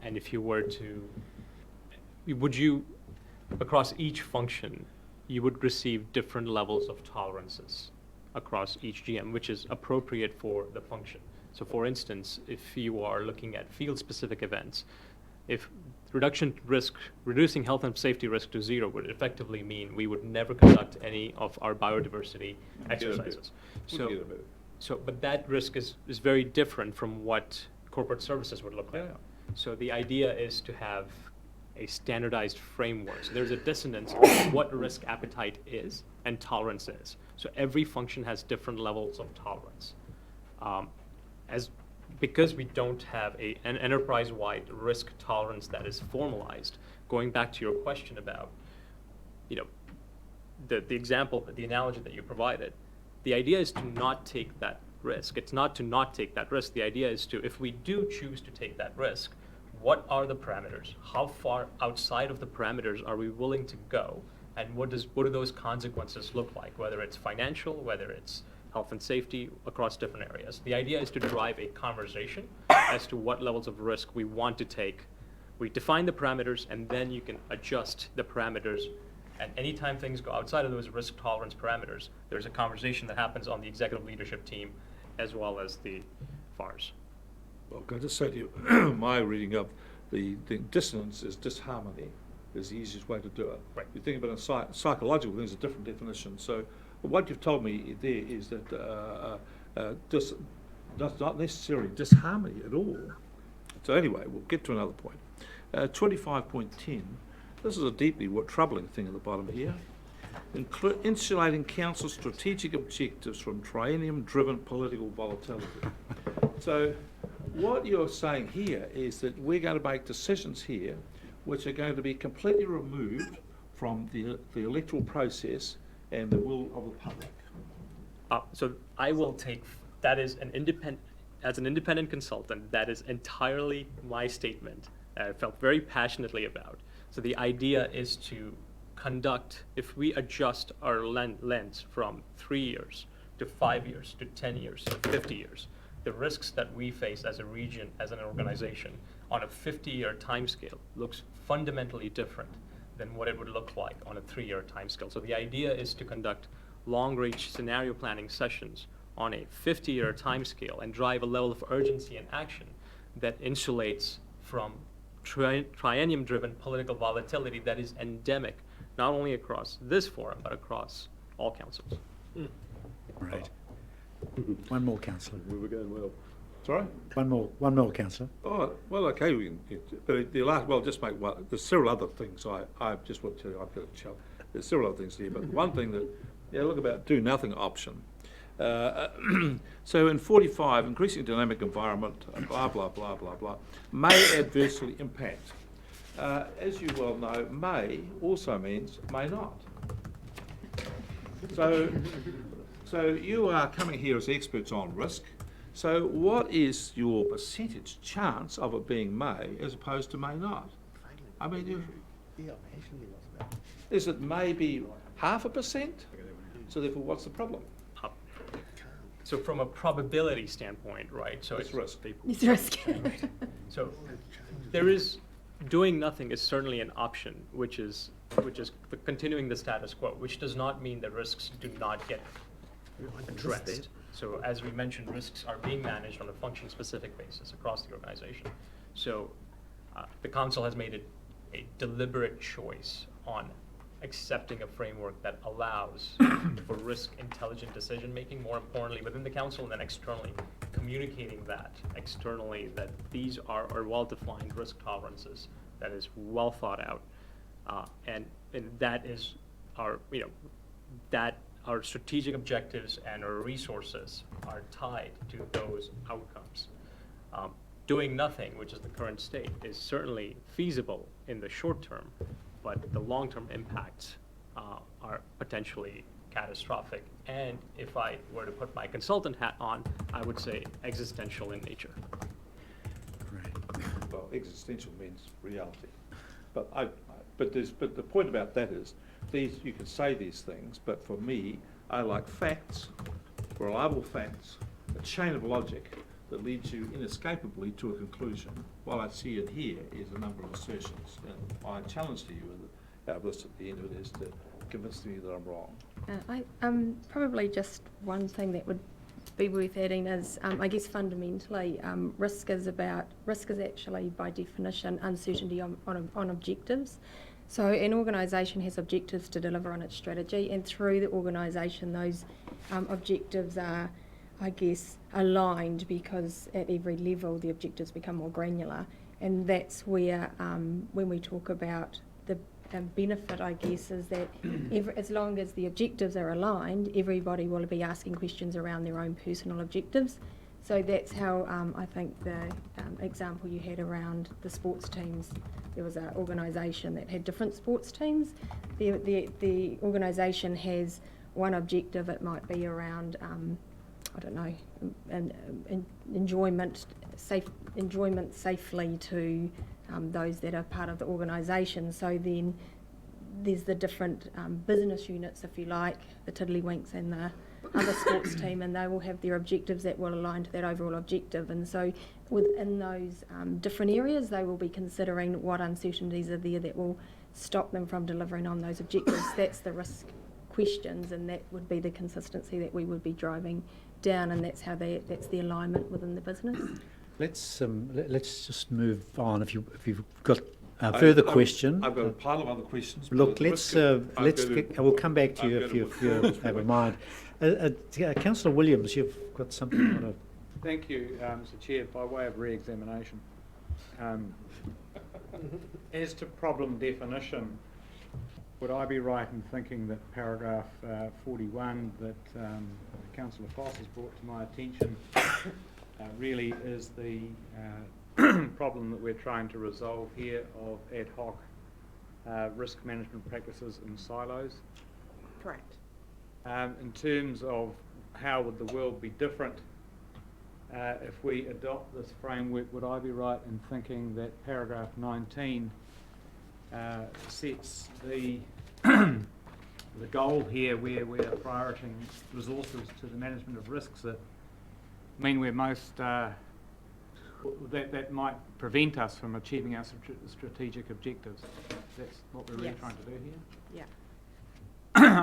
And if you were to, would you, across each function, you would receive different levels of tolerances across each GM, which is appropriate for the function. So for instance, if you are looking at field-specific events, if reducing health and safety risk to zero would effectively mean we would never conduct any of our biodiversity exercises. But that risk is very different from what corporate services would look like. Yeah. So the idea is to have a standardized framework. So there's a dissonance of what risk appetite is and tolerance is. So every function has different levels of tolerance. because we don't have an enterprise-wide risk tolerance that is formalized. Going back to your question about, the example, the analogy that you provided, the idea is to not take that risk. It's not to not take that risk. The idea is to, if we do choose to take that risk, what are the parameters? How far outside of the parameters are we willing to go? And what do those consequences look like, whether it's financial, whether it's health and safety, across different areas. The idea is to drive a conversation as to what levels of risk we want to take. We define the parameters, and then you can adjust the parameters. And anytime things go outside of those risk tolerance parameters, there's a conversation that happens on the executive leadership team as well as the FARs. Well, can I just say to you, my reading of the dissonance is disharmony is the easiest way to do it. Right. You think about a psychological thing, it's a different definition. So what you've told me there is that that's not necessarily disharmony at all. So anyway, we'll get to another point. 25.10, this is a deeply troubling thing at the bottom here. Insulating council's strategic objectives from triennium-driven political volatility. So what you're saying here is that we're going to make decisions here which are going to be completely removed from the electoral process and the will of the public. So I will take that as an independent consultant. That is entirely my statement. I felt very passionately about. So the idea is to conduct, if we adjust our lens from 3 years to 5 years to 10 years to 50 years, the risks that we face as a region, as an organization, on a 50-year timescale looks fundamentally different than what it would look like on a 3-year timescale. So the idea is to conduct long-range scenario planning sessions on a 50-year timescale and drive a level of urgency and action that insulates from triennium-driven political volatility that is endemic, not only across this forum, but across all councils. Right. One more, councillor. We were going well. Sorry? One more, councillor. Oh, well, okay, we can, but the last, well, just make one, there's several other things I just want to tell you, I've got a challenge. There's several other things here, but one thing that, look about do nothing option. So in 45, increasing dynamic environment, blah, blah, blah, blah, blah, may adversely impact. As you well know, may also means may not. So you are coming here as experts on risk. So what is your percentage chance of it being may as opposed to may not? I mean, is it maybe 0.5%? So therefore, what's the problem? So from a probability standpoint, right? So it's risk. It's risk. So there is, doing nothing is certainly an option, which is continuing the status quo, which does not mean that risks do not get addressed. So as we mentioned, risks are being managed on a function-specific basis across the organization. So the council has made a deliberate choice on accepting a framework that allows for risk-intelligent decision-making, more importantly within the council, and then externally communicating that externally, that these are well-defined risk tolerances, that is well thought out, and that is our, that our strategic objectives and our resources are tied to those outcomes. Doing nothing, which is the current state, is certainly feasible in the short term, but the long-term impacts are potentially catastrophic. And if I were to put my consultant hat on, I would say existential in nature. Right. Well, existential means reality. But the point about that is, you can say these things, but for me, I like facts, reliable facts, a chain of logic that leads you inescapably to a conclusion. What I see in here is a number of assertions, and my challenge to you out of this at the end of it is to convince me that I'm wrong. Probably just one thing that would be worth adding is, I guess fundamentally, risk is actually by definition uncertainty on objectives. So an organisation has objectives to deliver on its strategy, and through the organisation those objectives are, I guess, aligned, because at every level the objectives become more granular, and that's where when we talk about the benefit, I guess, is that as long as the objectives are aligned, everybody will be asking questions around their own personal objectives. So that's how I think the example you had around the sports teams, there was an organisation that had different sports teams. The organisation has one objective, it might be around, I don't know, enjoyment safely to those that are part of the organisation. So then there's the different business units, if you like, the Tiddlywinks and the other sports team, and they will have their objectives that will align to that overall objective. And so within those different areas, they will be considering what uncertainties are there that will stop them from delivering on those objectives. That's the risk questions, and that would be the consistency that we would be driving down, and that's how that's the alignment within the business. Let's just move on. If you've got a further question, I've got a pile of other questions. Look, we'll come back to you if you have a mind. Councillor Williams, you've got something you want to. Thank you, Mr. Chair. By way of re-examination, as to problem definition, would I be right in thinking that paragraph 41 that Councillor Foss has brought to my attention really is the problem that we're trying to resolve here of ad hoc risk management practices in silos? Correct. In terms of how would the world be different if we adopt this framework, would I be right in thinking that paragraph 19 sets the the goal here where we're prioritizing resources to the management of risks that mean we're most that might prevent us from achieving our strategic objectives? That's what we're really trying to do here? Yeah.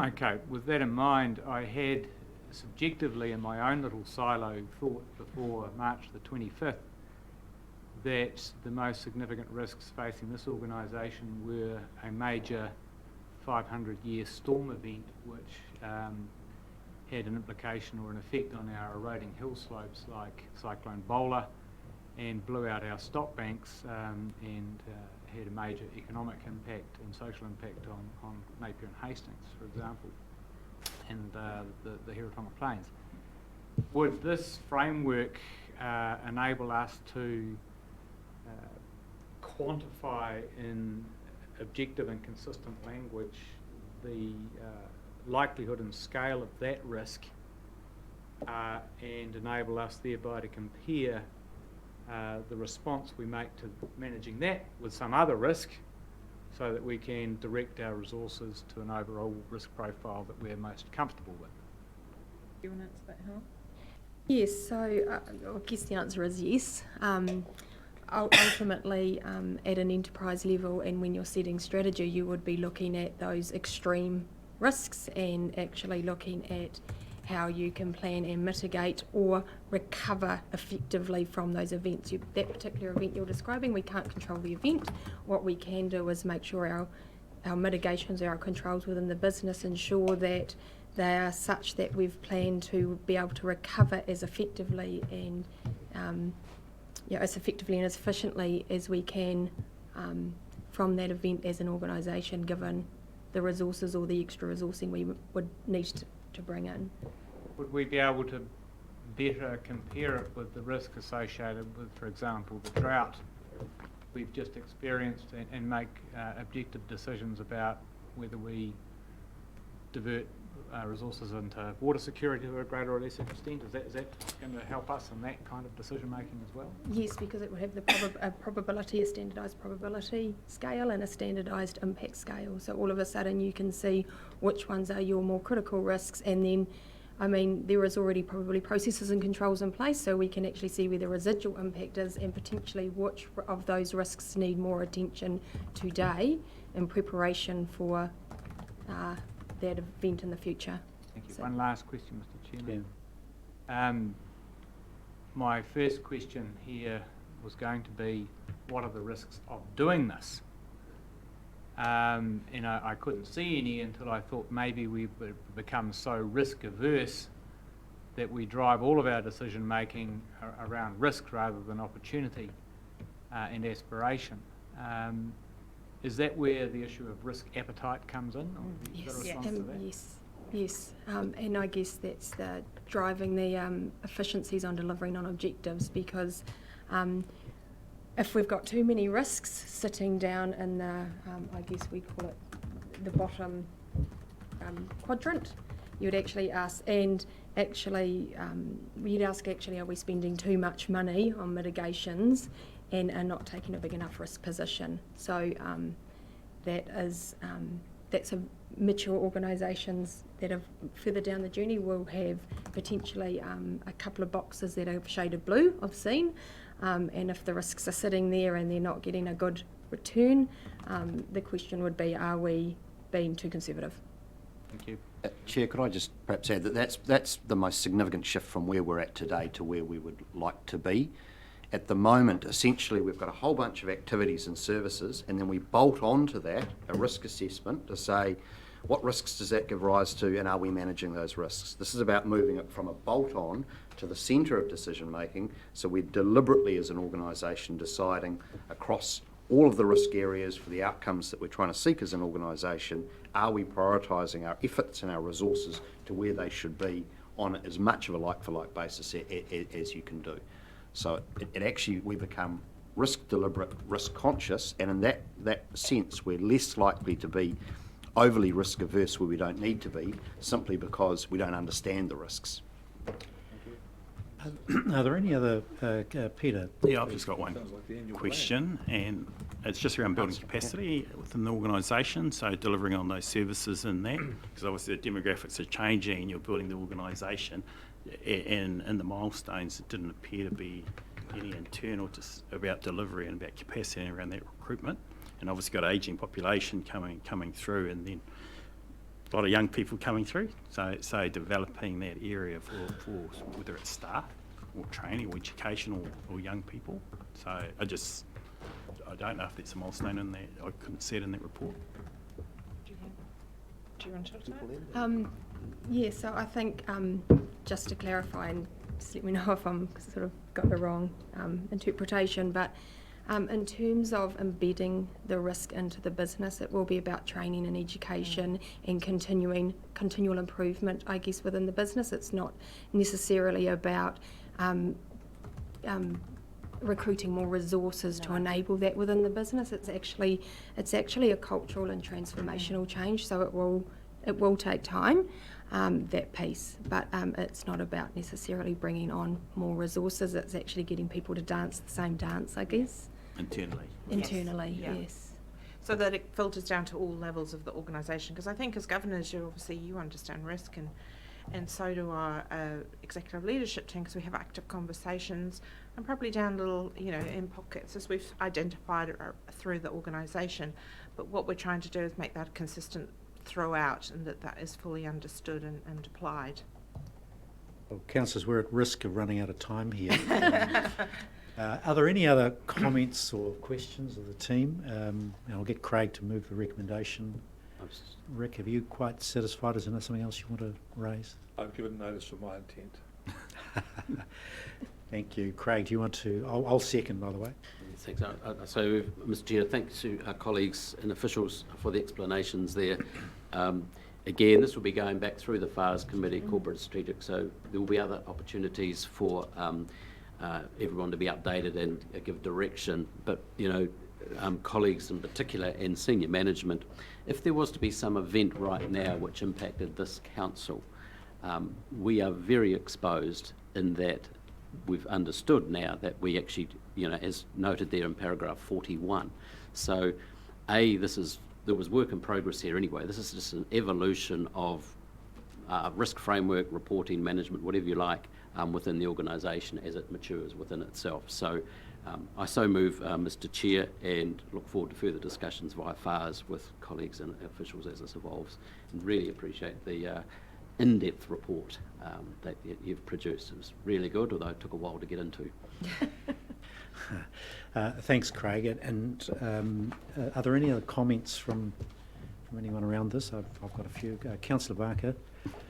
Okay, with that in mind, I had subjectively in my own little silo thought before March the 25th that the most significant risks facing this organisation were a major 500-year storm event which had an implication or an effect on our eroding hill slopes like Cyclone Bowler, and blew out our stock banks and had a major economic impact and social impact on Napier and Hastings, for example, and the Herotanga Plains. Would this framework enable us to quantify in objective and consistent language the likelihood and scale of that risk and enable us thereby to compare the response we make to managing that with some other risk so that we can direct our resources to an overall risk profile that we're most comfortable with? Do you want to answer that, Helen? Yes, so I guess the answer is yes. Ultimately, at an enterprise level, and when you're setting strategy, you would be looking at those extreme risks and actually looking at how you can plan and mitigate or recover effectively from those events. That particular event you're describing, we can't control the event. What we can do is make sure our mitigations, our controls within the business ensure that they are such that we've planned to be able to recover as effectively and as effectively and as efficiently as we can from that event as an organisation, given the resources or the extra resourcing we would need to bring in. Would we be able to better compare it with the risk associated with, for example, the drought we've just experienced and make objective decisions about whether we divert resources into water security to a greater or lesser extent? Is that going to help us in that kind of decision making as well? Yes, because it would have a probability, a standardised probability scale and a standardised impact scale. So all of a sudden you can see which ones are your more critical risks, and then there is already probably processes and controls in place, so we can actually see where the residual impact is and potentially which of those risks need more attention today in preparation for that event in the future. Thank you. So one last question, Mr. Chairman. Yeah. My first question here was going to be, what are the risks of doing this? And I couldn't see any until I thought maybe we've become so risk averse that we drive all of our decision making around risk rather than opportunity and aspiration. Is that where the issue of risk appetite comes in? Or have you got a response to that? Yes. And I guess that's driving the efficiencies on delivering on objectives, because if we've got too many risks sitting down in the, I guess we call it the bottom quadrant, you'd actually ask, and actually you'd ask, actually, are we spending too much money on mitigations and are not taking a big enough risk position? So that's a mature organisations that are further down the journey will have potentially a couple of boxes that are shaded blue, I've seen, and if the risks are sitting there and they're not getting a good return, the question would be, are we being too conservative? Thank you. Chair, could I just perhaps add that that's the most significant shift from where we're at today to where we would like to be. At the moment, essentially, we've got a whole bunch of activities and services, and then we bolt onto that a risk assessment to say, what risks does that give rise to, and are we managing those risks? This is about moving it from a bolt-on to the centre of decision-making, so we're deliberately, as an organisation, deciding across all of the risk areas for the outcomes that we're trying to seek as an organisation, are we prioritising our efforts and our resources to where they should be on as much of a like-for-like basis as you can do. So it actually, we become risk deliberate, risk conscious, and in that sense, we're less likely to be overly risk averse where we don't need to be, simply because we don't understand the risks. Are there any other, Peter? Yeah, I've just got one question, and it's just around building capacity within the organisation, so delivering on those services in that, because obviously the demographics are changing and you're building the organisation, and in the milestones it didn't appear to be any internal about delivery and about capacity around that recruitment, and obviously got an ageing population coming through, and then a lot of young people coming through, so developing that area for whether it's staff or training or education or young people. So I don't know if that's a milestone in that. I couldn't see it in that report. Do you want to talk to that? Yeah, so I think just to clarify, and just let me know if I'm sort of got the wrong interpretation, but in terms of embedding the risk into the business, it will be about training and education and continual improvement, I guess, within the business. It's not necessarily about recruiting more resources to enable that within the business. It's actually a cultural and transformational change, so it will take time, that piece, but it's not about necessarily bringing on more resources. It's actually getting people to dance the same dance, I guess. Internally, yes. So that it filters down to all levels of the organisation, because I think as governors, you understand risk, and so do our executive leadership team, because we have active conversations and probably down little, in pockets as we've identified through the organisation. But what we're trying to do is make that consistent throughout, and that is fully understood and applied. Well, councillors, we're at risk of running out of time here. Are there any other comments or questions of the team? And I'll get Craig to move the recommendation. Rick, have you quite satisfied? Is there something else you want to raise? I've given notice of my intent. Thank you. Craig, do you want to? I'll second, by the way. Thanks. So, Mr. Chair, thanks to our colleagues and officials for the explanations there. Again, this will be going back through the FARS Committee, Corporate Strategic, so there will be other opportunities for everyone to be updated and give direction. But, colleagues in particular and senior management, if there was to be some event right now which impacted this council, we are very exposed in that we've understood now that we actually, as noted there in paragraph 41. So, there was work in progress here anyway. This is just an evolution of risk framework, reporting, management, whatever you like, within the organisation as it matures within itself. So I so move, Mr. Chair, and look forward to further discussions via FARS with colleagues and officials as this evolves, and really appreciate the in-depth report that you've produced. It was really good, although it took a while to get into. Thanks, Craig. And are there any other comments from anyone around this? I've got a few. Councillor Barker.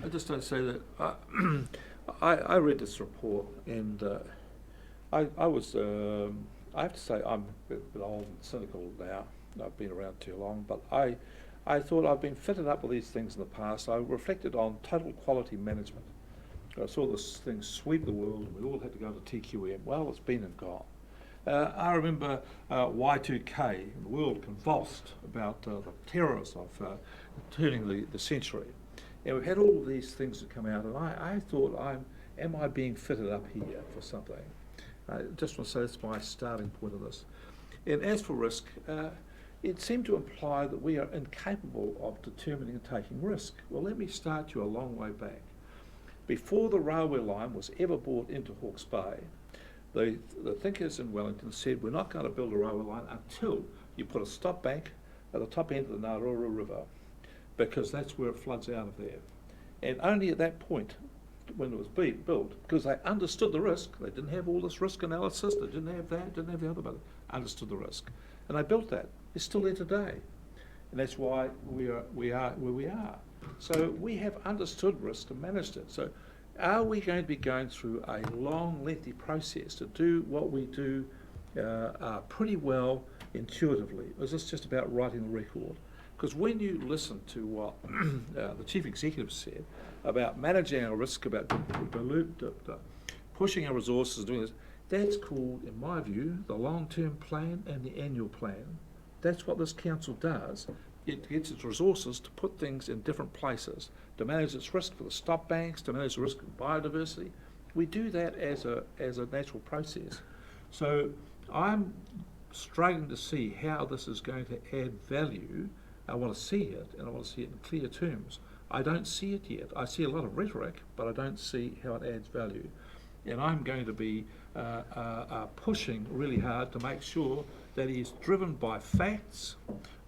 I just don't say that. I read this report, and I was. I have to say I'm a bit old and cynical now. I've been around too long, but I thought I've been fitted up with these things in the past. I reflected on total quality management, I saw this thing sweep the world, and we all had to go to TQM. Well, it's been and gone. I remember Y2K, the world convulsed about the terrors of turning the century. And we've had all these things that come out, and I thought, am I being fitted up here for something? I just want to say that's my starting point of this. And as for risk, it seemed to imply that we are incapable of determining and taking risk. Well, let me start you a long way back. Before the railway line was ever brought into Hawke's Bay, the thinkers in Wellington said, we're not going to build a railway line until you put a stop bank at the top end of the Narura River, because that's where it floods out of there. And only at that point, when it was being built, because they understood the risk, they didn't have all this risk analysis, they didn't have that, didn't have the other, but understood the risk. And they built that. It's still there today. And that's why we are where we are. So we have understood risk and managed it. So are we going to be going through a long, lengthy process to do what we do pretty well intuitively? Or is this just about writing the record? Because when you listen to what the chief executive said about managing our risk, about pushing our resources, doing this, that's called, in my view, the long-term plan and the annual plan. That's what this council does. It gets its resources to put things in different places, to manage its risk for the stop banks, to manage the risk of biodiversity. We do that as a natural process. So I'm struggling to see how this is going to add value. I want to see it, and I want to see it in clear terms. I don't see it yet. I see a lot of rhetoric, but I don't see how it adds value. And I'm going to be pushing really hard to make sure that he is driven by facts,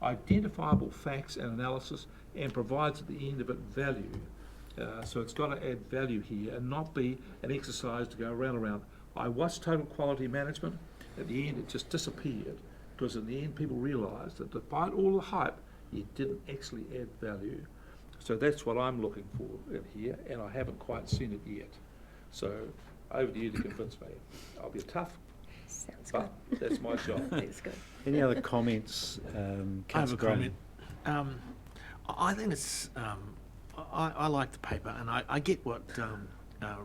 identifiable facts and analysis, and provides at the end of it value. So it's got to add value here and not be an exercise to go round and round. I watched total quality management. At the end, it just disappeared, because in the end, people realised that despite all the hype, it didn't actually add value. So that's what I'm looking for in here, and I haven't quite seen it yet. So over to you to convince me. I'll be tough. Sounds but good. That's my job. That's good. Any other comments? I have a comment. I think it's, I like the paper, and I get what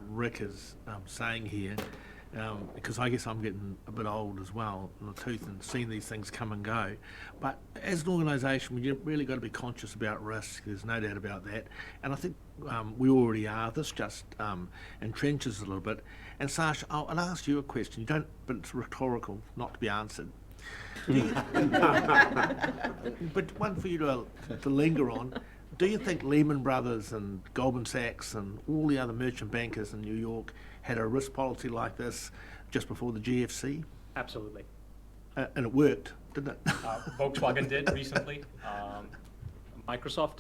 Rick is saying here, because I guess I'm getting a bit old as well in the tooth and seeing these things come and go. But as an organisation, we've really got to be conscious about risk. There's no doubt about that. And I think we already are. This just entrenches a little bit. And Sash, I'll ask you a question. You don't, but it's rhetorical, not to be answered. But one for you to linger on. Do you think Lehman Brothers and Goldman Sachs and all the other merchant bankers in New York had a risk policy like this just before the GFC? Absolutely. And it worked, didn't it? Volkswagen did recently. Microsoft,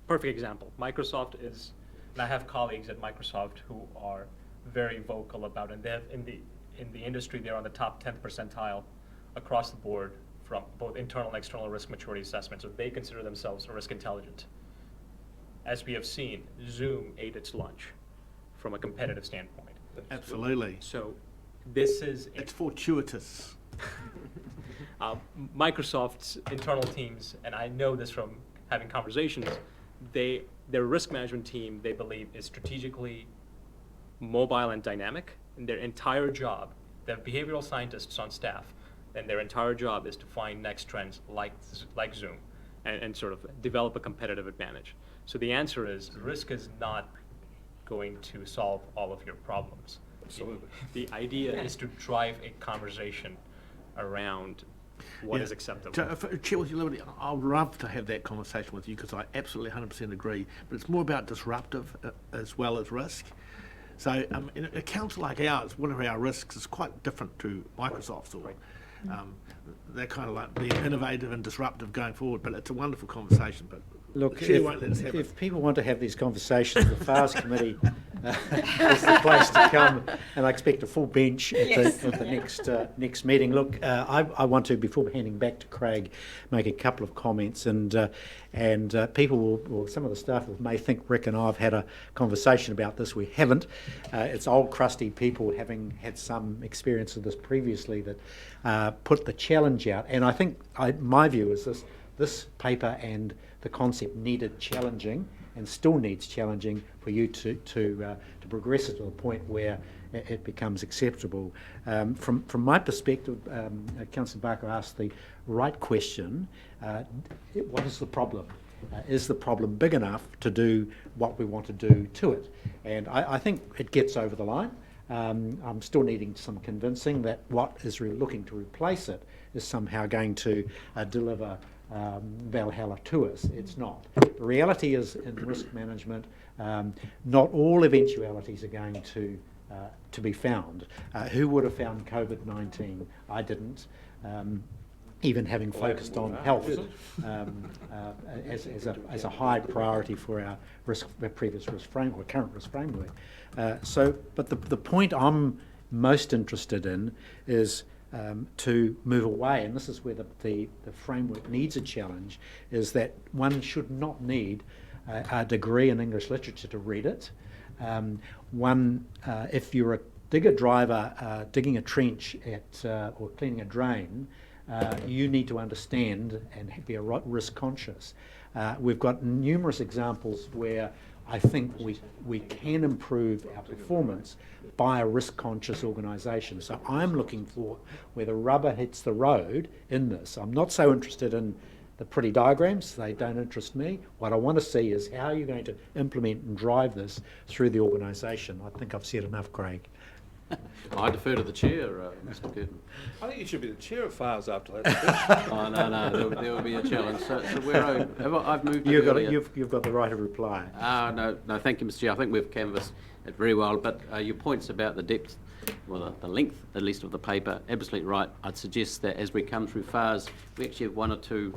perfect example. Microsoft is, and I have colleagues at Microsoft who are very vocal about it. They have in the industry, they're on the top 10th percentile across the board from both internal and external risk maturity assessments. So they consider themselves risk intelligent. As we have seen, Zoom ate its lunch from a competitive standpoint. Absolutely. So this is... It's fortuitous. Microsoft's internal teams, and I know this from having conversations, their risk management team, they believe, is strategically mobile and dynamic. And their entire job, they have behavioral scientists on staff, and their entire job is to find next trends like Zoom and sort of develop a competitive advantage. So the answer is risk is not going to solve all of your problems. Absolutely. The idea is to drive a conversation around what is acceptable. Chair, with your liberty, I'd love to have that conversation with you, because I absolutely 100% agree. But it's more about disruptive as well as risk. So in a council like ours, one of our risks is quite different to Microsoft's. Or, they're kind of like being innovative and disruptive going forward. But it's a wonderful conversation. But look, the chair won't let us have if people want to have these conversations, the FARS committee is the place to come, and I expect a full bench at the next meeting. Look, I want to, before handing back to Craig, make a couple of comments, and people will, or some of the staff may think Rick and I have had a conversation about this. We haven't. It's old crusty people having had some experience of this previously that put the challenge out, and I think my view is this paper and the concept needed challenging, and still needs challenging for you to progress it to the point where it becomes acceptable. From my perspective, Councillor Barker asked the right question. What is the problem? Is the problem big enough to do what we want to do to it? And I think it gets over the line. I'm still needing some convincing that what is looking to replace it is somehow going to deliver Valhalla to us. It's not. The reality is, in risk management, not all eventualities are going to be found. Who would have found COVID-19? I didn't. Even having focused on health as a high priority for our previous risk framework, current risk framework. But the point I'm most interested in is to move away, and this is where the framework needs a challenge, is that one should not need a degree in English literature to read it. If you're a digger driver digging a trench or cleaning a drain, you need to understand and be risk conscious. We've got numerous examples where I think we can improve our performance by a risk-conscious organisation. So I'm looking for where the rubber hits the road in this. I'm not so interested in the pretty diagrams. They don't interest me. What I want to see is how you're going to implement and drive this through the organisation. I think I've said enough, Craig. I defer to the chair, Mr. Curtin. I think you should be the chair of FARS after that. Oh, no, there will be a challenge. So where I've moved You've earlier. got the right of reply. No, thank you, Mr. Chair. I think we've canvassed it very well, but your points about the depth, well, the length, at least, of the paper, absolutely right. I'd suggest that as we come through FARS, we actually have one or two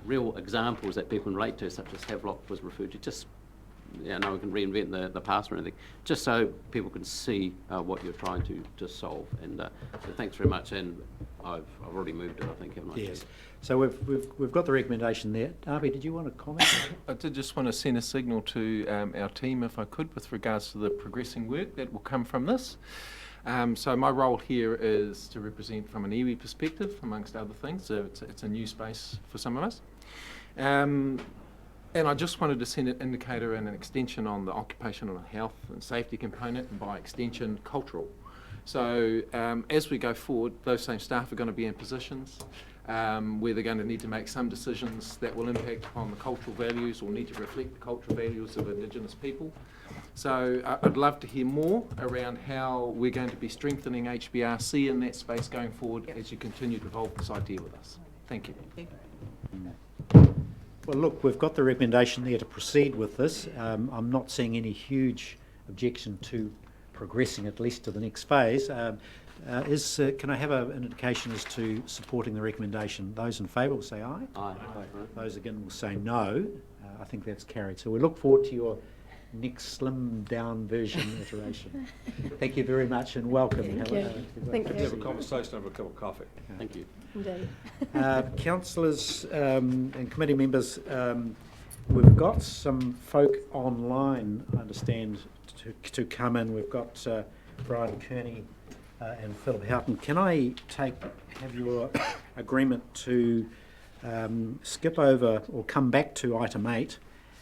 real examples that people can relate to, such as Havelock was referred to, just no one can reinvent the past or anything, just so people can see what you're trying to solve. And so thanks very much. And I've already moved it, I think, haven't I? Yes. So we've got the recommendation there. Darby, did you want to comment? I did just want to send a signal to our team, if I could, with regards to the progressing work that will come from this. So my role here is to represent from an iwi perspective, amongst other things. So it's a new space for some of us. And I just wanted to send an indicator and an extension on the occupational health and safety component, and by extension, cultural. So as we go forward, those same staff are going to be in positions where they're going to need to make some decisions that will impact upon the cultural values or need to reflect the cultural values of Indigenous people. So I'd love to hear more around how we're going to be strengthening HBRC in that space going forward as you continue to evolve this idea with us. Thank you. Well, look, we've got the recommendation there to proceed with this. I'm not seeing any huge objection to progressing at least to the next phase. Can I have an indication as to supporting the recommendation? Those in favour will say aye. Aye. Those again will say no. I think that's carried. So we look forward to your next slimmed down version iteration. Thank you very much and welcome. Thank you. Thank you. Have a conversation over a cup of coffee. Thank you. Indeed. Councillors and committee members, we've got some folk online, I understand, to come in. We've got Brian Kearney and Philip Houghton. Can I have your agreement to skip over or come back to item 8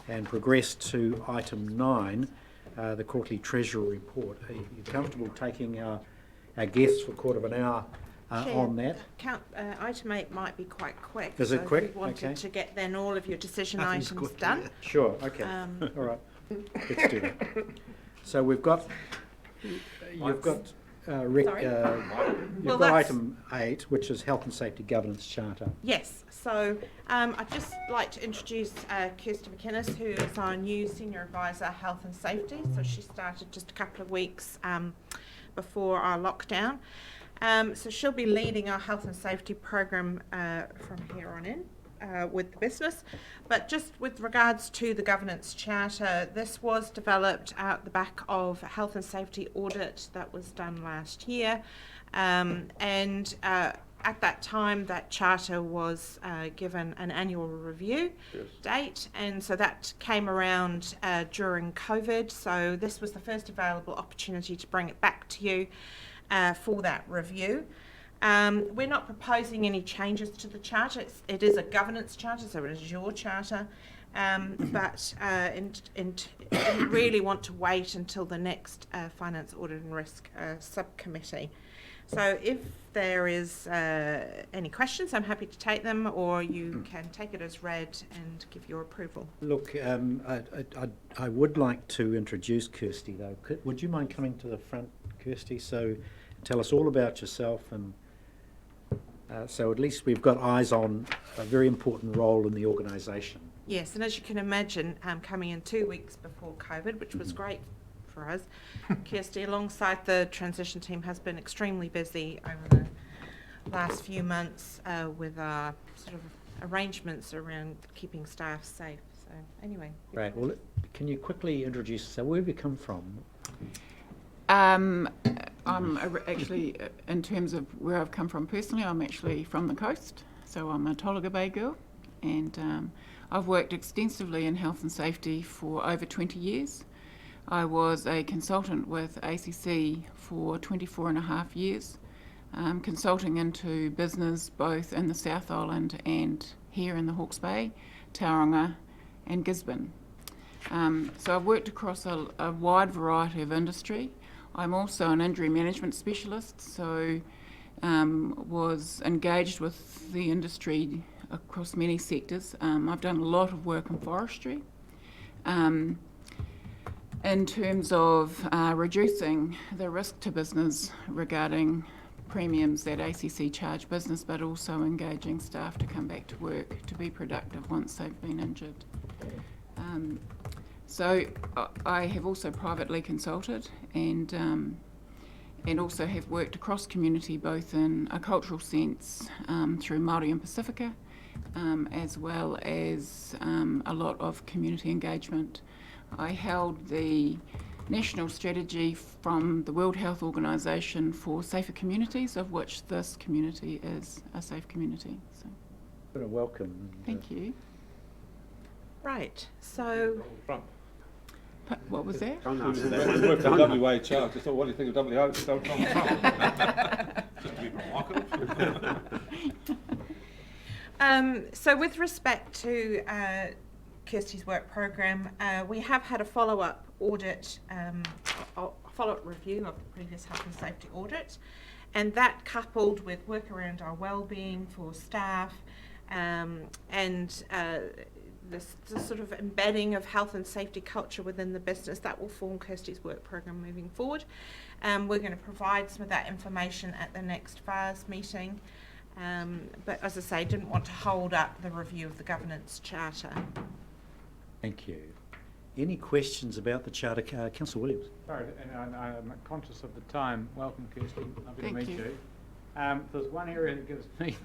and progress to item 9, the quarterly treasury report? Are you comfortable taking our guests for a quarter of an hour on that? Item 8 might be quite quick. Is it so quick? If you wanted to get then all of your decision Nothing's items good, done. Sure, okay. All right, let's do that. So we've got, you've got, you've Well, got that's- item 8, which is Health and Safety Governance Charter. Yes, so I'd just like to introduce Kirsty McInnes, who is our new Senior Advisor Health and Safety. So she started just a couple of weeks before our lockdown. So she'll be leading our health and safety program from here on in with the business. But just with regards to the governance charter, this was developed at the back of a health and safety audit that was done last year. At that time, that charter was given an annual review date, and so that came around during COVID. So this was the first available opportunity to bring it back to you for that review. We're not proposing any changes to the charter. It is a governance charter, so it is your charter. but didn't really want to wait until the next Finance, Audit and Risk subcommittee. So if there is any questions, I'm happy to take them, or you can take it as read and give your approval. Look, I would like to introduce Kirsty, though. Would you mind coming to the front, Kirsty? So tell us all about yourself, and so at least we've got eyes on a very important role in the organisation. Yes, and as you can imagine, coming in 2 weeks before COVID, which was great for us, Kirsty, alongside the transition team, has been extremely busy over the last few months with our sort of arrangements around keeping staff safe. So anyway. Right. Well, can you quickly introduce yourself? Where have you come from? I'm actually, in terms of where I've come from personally, I'm actually from the coast. So I'm a Tolaga Bay girl, and I've worked extensively in health and safety for over 20 years. I was a consultant with ACC for 24 and a half years, consulting into business both in the South Island and here in the Hawke's Bay, Tauranga and Gisborne. So I've worked across a wide variety of industry. I'm also an injury management specialist, so was engaged with the industry across many sectors. I've done a lot of work in forestry. In terms of reducing the risk to business regarding premiums that ACC charge business, but also engaging staff to come back to work to be productive once they've been injured. So I have also privately consulted and also have worked across community, both in a cultural sense through Māori and Pacifica, as well as a lot of community engagement. I held the national strategy from the World Health Organization for safer communities, of which this community is a safe community. So. What a welcome. Thank you. Right, so... What was that? Don't answer that. Worked for WHR. Just thought, what do you think of WHO? Just to be provocative. So with respect to Kirsty's work program, we have had a follow-up audit, follow-up review of the previous health and safety audit, and that coupled with work around our well-being for staff and the sort of embedding of health and safety culture within the business, that will form Kirsty's work program moving forward. We're going to provide some of that information at the next FARS meeting, but as I say, didn't want to hold up the review of the governance charter. Thank you. Any questions about the charter? Councillor Williams. Sorry, and I'm conscious of the time. Welcome, Kirsty. Lovely to meet you. There's one area that gives me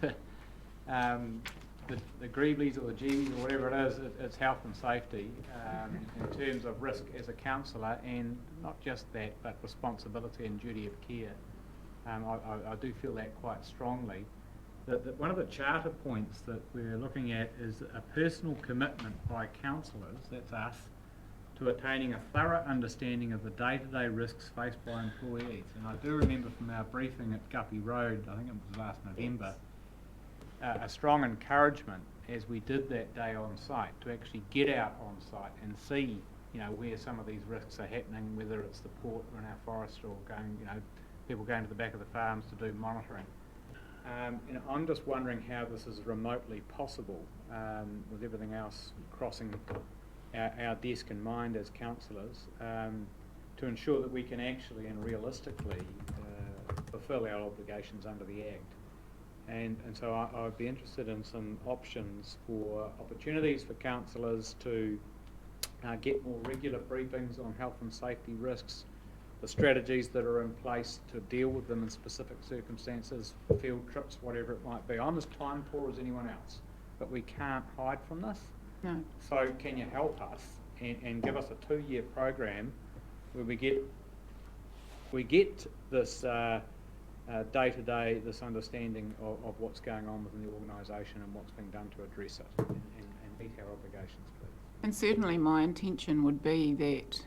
the greeblies or the jeebies or whatever it is. It's health and safety in terms of risk as a councillor, and not just that, but responsibility and duty of care. I do feel that quite strongly. That one of the charter points that we're looking at is a personal commitment by councillors, that's us, to attaining a thorough understanding of the day-to-day risks faced by employees. And I do remember from our briefing at Guppy Road, I think it was last November, a strong encouragement as we did that day on site to actually get out on site and see, where some of these risks are happening, whether it's the port or in our forest or going, people going to the back of the farms to do monitoring. I'm just wondering how this is remotely possible with everything else crossing our desk and mind as councillors to ensure that we can actually and realistically fulfil our obligations under the Act. And so I would be interested in some options for opportunities for councillors to get more regular briefings on health and safety risks, the strategies that are in place to deal with them in specific circumstances, field trips, whatever it might be. I'm as time poor as anyone else, but we can't hide from this. No. So can you help us and give us a 2-year program where we get this day-to-day, this understanding of what's going on within the organisation and what's being done to address it and meet our obligations, please. And certainly my intention would be that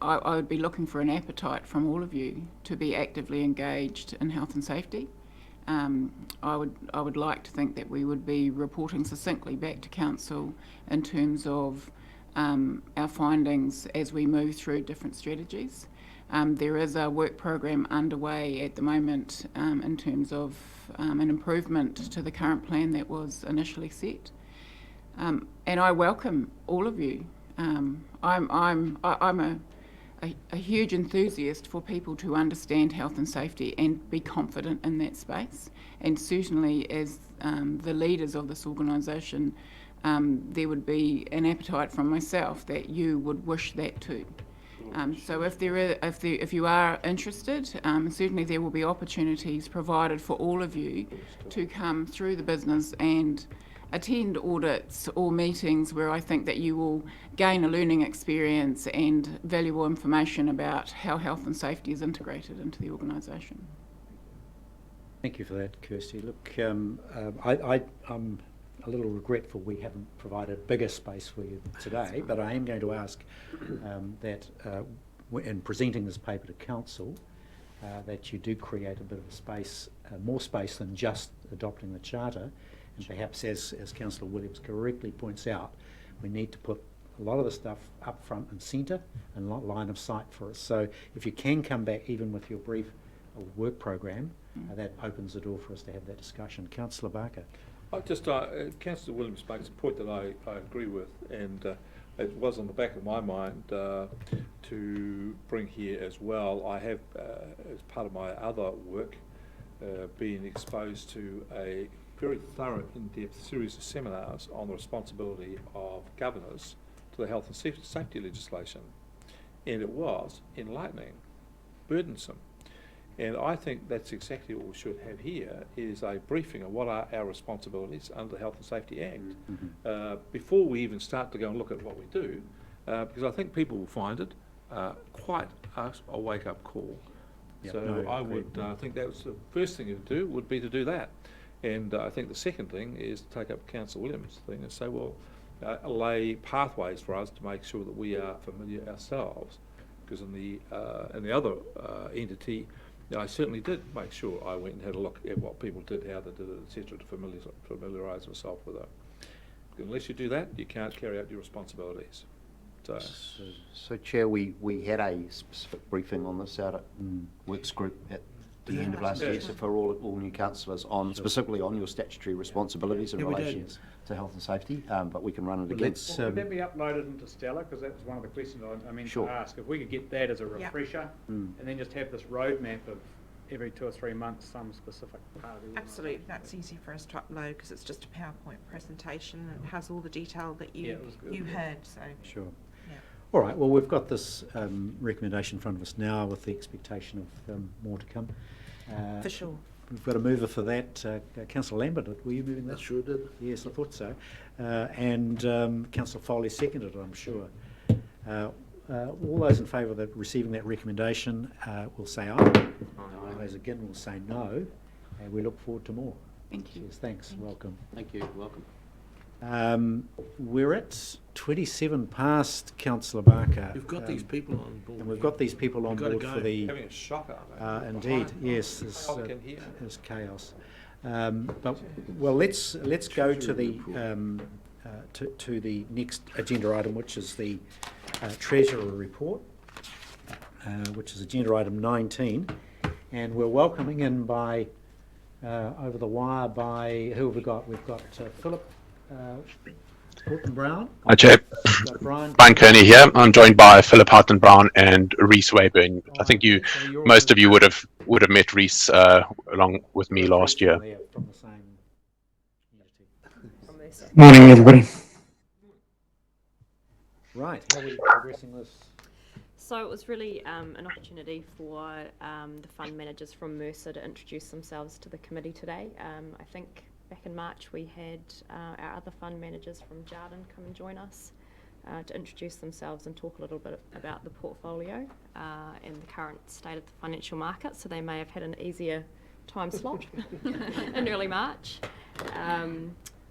I would be looking for an appetite from all of you to be actively engaged in health and safety, I would like to think that we would be reporting succinctly back to Council in terms of our findings as we move through different strategies. There is a work program underway at the moment in terms of an improvement to the current plan that was initially set. And I welcome all of you. I'm a huge enthusiast for people to understand health and safety and be confident in that space. And certainly as the leaders of this organisation, there would be an appetite from myself that you would wish that too. So if you are interested, certainly there will be opportunities provided for all of you to come through the business and attend audits or meetings where I think that you will gain a learning experience and valuable information about how health and safety is integrated into the organisation. Thank you for that, Kirsty. Look, I'm a little regretful we haven't provided bigger space for you today, but I am going to ask that in presenting this paper to Council, that you do create a bit of a space, more space than just adopting the Charter. And perhaps, as Councillor Williams correctly points out, we need to put a lot of the stuff up front and centre and line of sight for us. So if you can come back even with your brief work program, that opens the door for us to have that discussion. Councillor Barker. Councillor Williams makes a point that I agree with, and it was on the back of my mind to bring here as well. I have, as part of my other work, been exposed to a very thorough, in-depth series of seminars on the responsibility of governors to the health and safety legislation. And it was enlightening, burdensome. And I think that's exactly what we should have here, is a briefing of what are our responsibilities under the Health and Safety Act, before we even start to go and look at what we do, because I think people will find it quite a wake-up call. Yep, So no, I would think that was the first thing to do, would be to do that. And I think the second thing is to take up Councillor Williams' thing and say, well, lay pathways for us to make sure that we are familiar ourselves. Because in the other entity, I certainly did make sure I went and had a look at what people did, how they did it, etc., to familiarise myself with it. Unless you do that, you can't carry out your responsibilities. So Chair, we had a specific briefing on this out at Works Group at the end of last year, so for all new councillors on specifically on your statutory responsibilities in relation to health and safety, but we can run it again. Could that be uploaded into Stella? Because that was one of the questions I meant to ask. If we could get that as a refresher, and then just have this roadmap of every 2 or 3 months some specific part of the Absolutely, that's easy for us to upload because it's just a PowerPoint presentation and it has all the detail that you heard. So sure. All right, well, we've got this recommendation in front of us now with the expectation of more to come. For sure. We've got a mover for that. Councillor Lambert, were you moving that? I sure did. Yes, I thought so. And Councillor Foley seconded it, I'm sure. All those in favour of receiving that recommendation will say aye. Aye. Those again will say no. And we look forward to more. Thank you. Cheers, thanks. Welcome. Thank you. Welcome. We're at 27 past, Councillor Barker. We've got these people on board. And we've got these people on board for the... Having a shock, aren't they? Indeed, yes. There's chaos. But, well, let's go to the to the next agenda item, which is the Treasurer report, which is agenda item 19. And we're welcoming in by... over the wire by, who have we got? We've got Philip Horton-Brown. Hi, Chair. Brian Kearney here. I'm joined by Philip Horton-Brown and Rhys Wayburn. I think most of you would have met Rhys along with me last year. From the same entity. Morning, everybody. Right, how are we progressing this? So it was really an opportunity for the fund managers from Mercer to introduce themselves to the committee today. I think back in March we had our other fund managers from Jarden come and join us to introduce themselves and talk a little bit about the portfolio and the current state of the financial market, so they may have had an easier time slot in early March.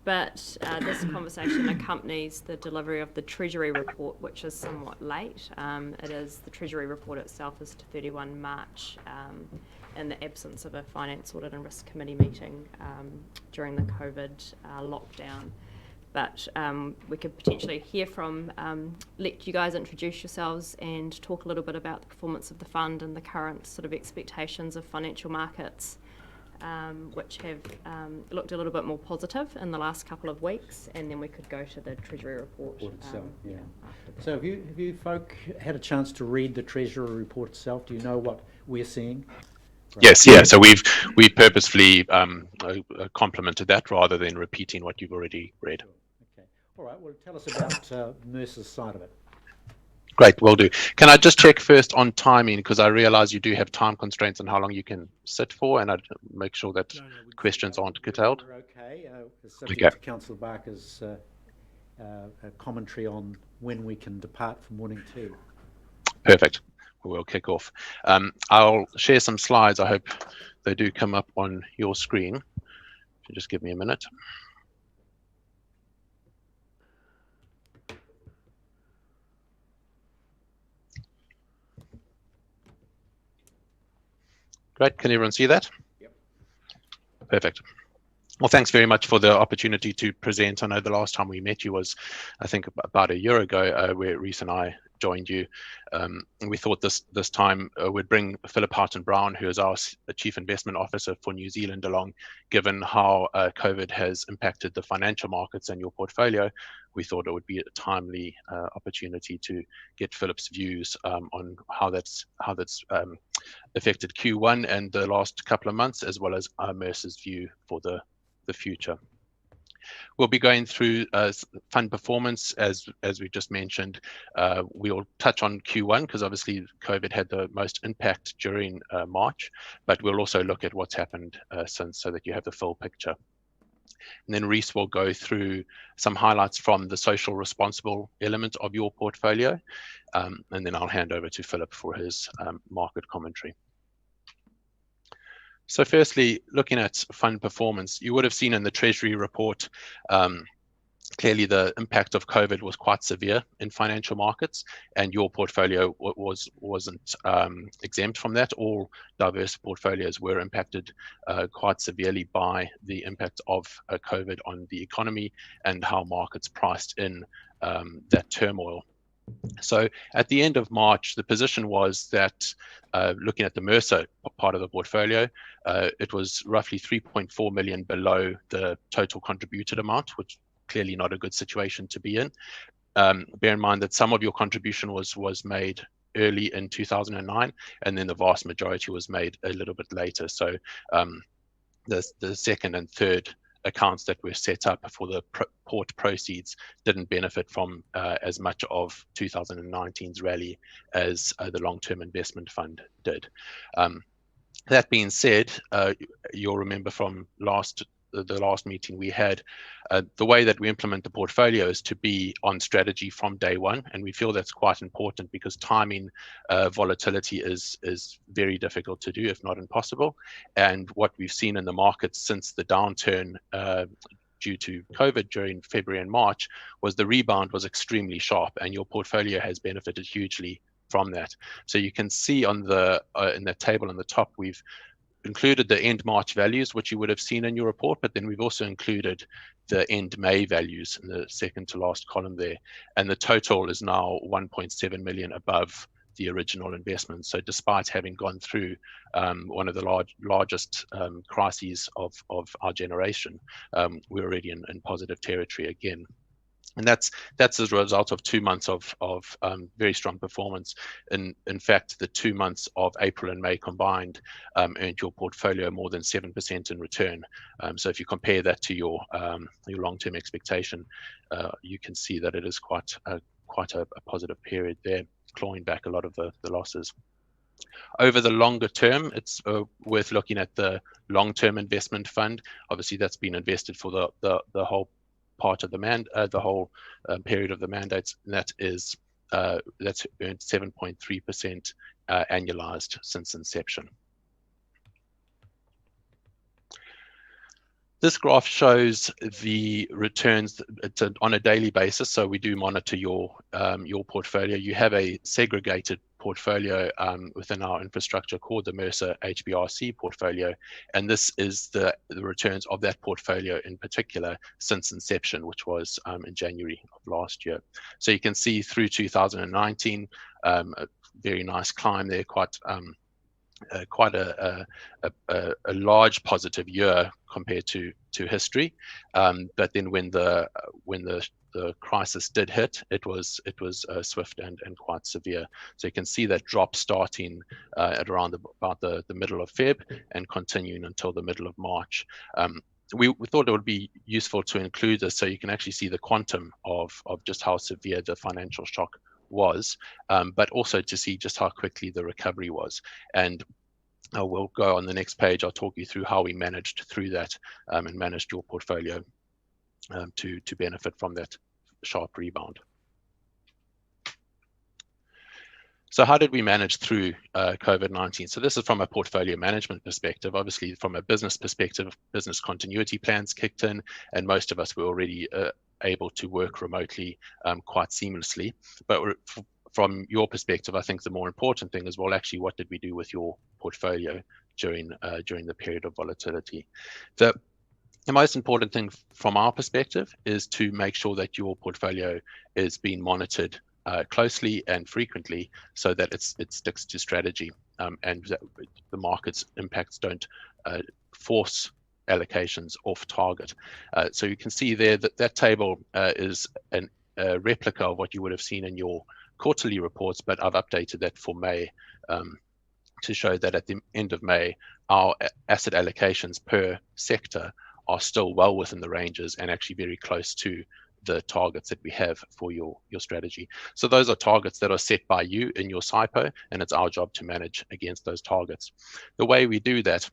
But this conversation accompanies the delivery of the Treasury report, which is somewhat late. The Treasury report itself is to 31 March in the absence of a Finance Audit and Risk Committee meeting during the COVID lockdown. But we could potentially hear from, let you guys introduce yourselves and talk a little bit about the performance of the fund and the current sort of expectations of financial markets, which have looked a little bit more positive in the last couple of weeks, and then we could go to the Treasury report. Itself, yeah. So have you folk had a chance to read the Treasury report itself? Do you know what we're seeing? Yes, yeah. So we purposefully complemented that rather than repeating what you've already read. Okay. All right. Well, tell us about Mercer's side of it. Great, will do. Can I just check first on timing, because I realise you do have time constraints on how long you can sit for, and I'd make sure that questions aren't curtailed. We're okay. Subject Okay. to Councillor Barker's commentary on when we can depart for morning tea. Perfect. We'll kick off. I'll share some slides. I hope they do come up on your screen. If you just give me a minute. Great. Can everyone see that? Yep. Perfect. Well, thanks very much for the opportunity to present. I know the last time we met you was, I think, about a year ago, where Reese and I joined you. And we thought this time we'd bring Philip Harton-Brown, who is our Chief Investment Officer for New Zealand, along, given how COVID has impacted the financial markets and your portfolio. We thought it would be a timely opportunity to get Philip's views on how that's affected Q1 and the last couple of months, as well as Mercer's view for the future. We'll be going through fund performance, as we just mentioned. We'll touch on Q1 because obviously COVID had the most impact during March, but we'll also look at what's happened since, so that you have the full picture. And then Reese will go through some highlights from the social responsible element of your portfolio, and then I'll hand over to Philip for his market commentary. So firstly, looking at fund performance, you would have seen in the Treasury report, clearly the impact of COVID was quite severe in financial markets, and your portfolio wasn't exempt from that. All diverse portfolios were impacted quite severely by the impact of COVID on the economy and how markets priced in that turmoil. So at the end of March, the position was that looking at the Mercer part of the portfolio, it was roughly 3.4 million below the total contributed amount, which clearly not a good situation to be in. Bear in mind that some of your contribution was made early in 2009, and then the vast majority was made a little bit later. So the second and third accounts that were set up for the port proceeds didn't benefit from as much of 2019's rally as the long-term investment fund did. That being said, you'll remember from the last meeting we had, the way that we implement the portfolio is to be on strategy from day one, and we feel that's quite important because timing volatility is very difficult to do, if not impossible. And what we've seen in the markets since the downturn due to COVID during February and March was the rebound was extremely sharp, and your portfolio has benefited hugely from that. So you can see on the in the table on the top, we've included the end March values, which you would have seen in your report, but then we've also included the end May values in the second to last column there. And the total is now 1.7 million above the original investment. So despite having gone through one of the largest crises of our generation, we're already in positive territory again. And that's as a result of 2 months of very strong performance. In fact, the 2 months of April and May combined earned your portfolio more than 7% in return. So if you compare that to your long-term expectation, you can see that it is quite a positive period there, clawing back a lot of the losses. Over the longer term, it's worth looking at the long-term investment fund. Obviously, that's been invested for the whole part of the whole period of the mandates, and that's earned 7.3% annualized since inception. This graph shows the returns on a daily basis, so we do monitor your portfolio. You have a segregated portfolio within our infrastructure called the Mercer HBRC portfolio, and this is the returns of that portfolio in particular since inception, which was in January of last year. So you can see through 2019, a very nice climb there, quite a large positive year compared to history. But then when the crisis did hit, it was swift and quite severe. So you can see that drop starting at around about the middle of Feb and continuing until the middle of March. We thought it would be useful to include this so you can actually see the quantum of just how severe the financial shock was, but also to see just how quickly the recovery was. And we'll go on the next page. I'll talk you through how we managed through that and managed your portfolio to benefit from that sharp rebound. So how did we manage through COVID-19? So this is from a portfolio management perspective. Obviously, from a business perspective, business continuity plans kicked in, and most of us were already able to work remotely quite seamlessly. But from your perspective, I think the more important thing is, well, actually, what did we do with your portfolio during the period of volatility? The most important thing from our perspective is to make sure that your portfolio is being monitored closely and frequently so that it sticks to strategy and that the market's impacts don't force allocations off target. So you can see there that table is a replica of what you would have seen in your quarterly reports, but I've updated that for May to show that at the end of May, our asset allocations per sector are still well within the ranges and actually very close to the targets that we have for your strategy. So those are targets that are set by you in your SIPO, and it's our job to manage against those targets. The way we do that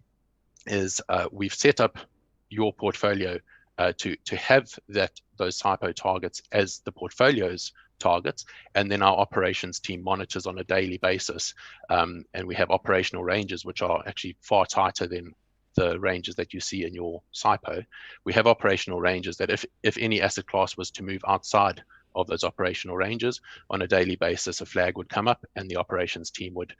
is we've set up your portfolio to have those SIPO targets as the portfolio's targets, and then our operations team monitors on a daily basis, and we have operational ranges which are actually far tighter than the ranges that you see in your SIPO. We have operational ranges that if any asset class was to move outside of those operational ranges, on a daily basis, a flag would come up and the operations team would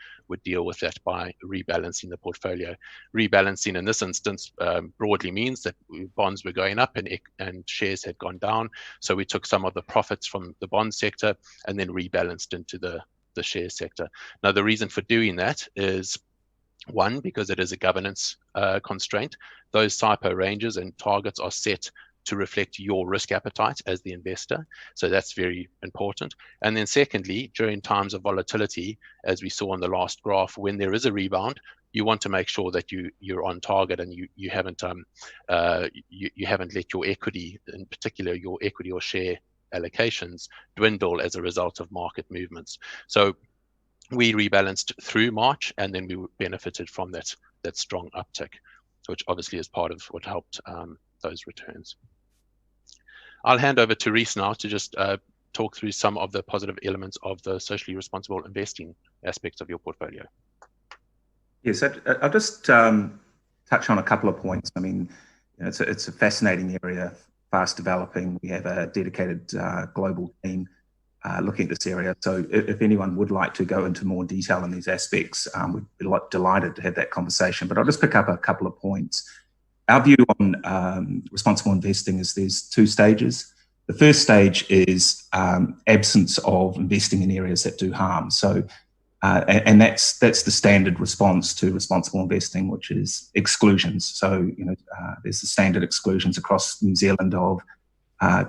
deal with that by rebalancing the portfolio. Rebalancing in this instance broadly means that bonds were going up and shares had gone down. So we took some of the profits from the bond sector and then rebalanced into the share sector. Now, the reason for doing that is, one, because it is a governance constraint. Those SIPO ranges and targets are set to reflect your risk appetite as the investor. So that's very important. And then secondly, during times of volatility, as we saw on the last graph, when there is a rebound, you want to make sure that you're on target and you haven't let your equity, in particular your equity or share allocations, dwindle as a result of market movements. So we rebalanced through March, and then we benefited from that strong uptick, which obviously is part of what helped those returns. I'll hand over to Reece now to just talk through some of the positive elements of the socially responsible investing aspects of your portfolio. Yes, I'll just touch on a couple of points. I mean, it's a fascinating area, fast developing. We have a dedicated global team looking at this area. So if anyone would like to go into more detail on these aspects, we'd be delighted to have that conversation. But I'll just pick up a couple of points. Our view on responsible investing is there's two stages. The first stage is absence of investing in areas that do harm. So, and that's the standard response to responsible investing, which is exclusions. So, there's the standard exclusions across New Zealand of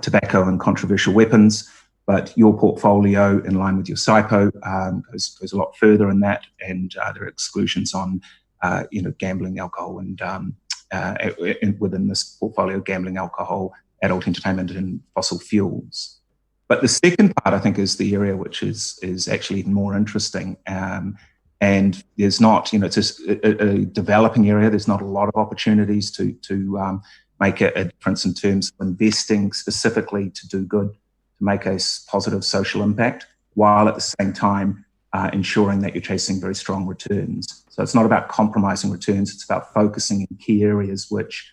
tobacco and controversial weapons. But your portfolio, in line with your SIPO, goes a lot further in that, and there are exclusions on, gambling, alcohol, and within this portfolio, gambling, alcohol, adult entertainment, and fossil fuels. But the second part, I think, is the area which is actually more interesting. And there's not, it's a developing area. There's not a lot of opportunities to make a difference in terms of investing specifically to do good, to make a positive social impact, while at the same time ensuring that you're chasing very strong returns. So it's not about compromising returns, it's about focusing in key areas which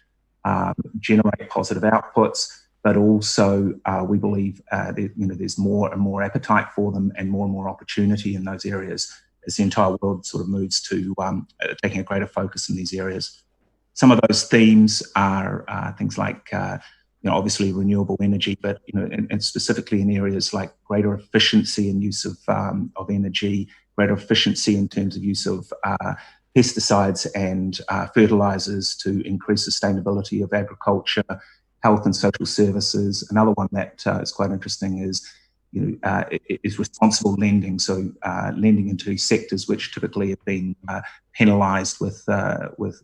generate positive outputs, but also we believe that, there's more and more appetite for them and more opportunity in those areas as the entire world sort of moves to taking a greater focus in these areas. Some of those themes are things like, obviously renewable energy, but and specifically in areas like greater efficiency in use of energy, greater efficiency in terms of use of pesticides and fertilizers to increase sustainability of agriculture, health and social services. Another one that is quite interesting is is responsible lending. So lending into sectors which typically have been penalised with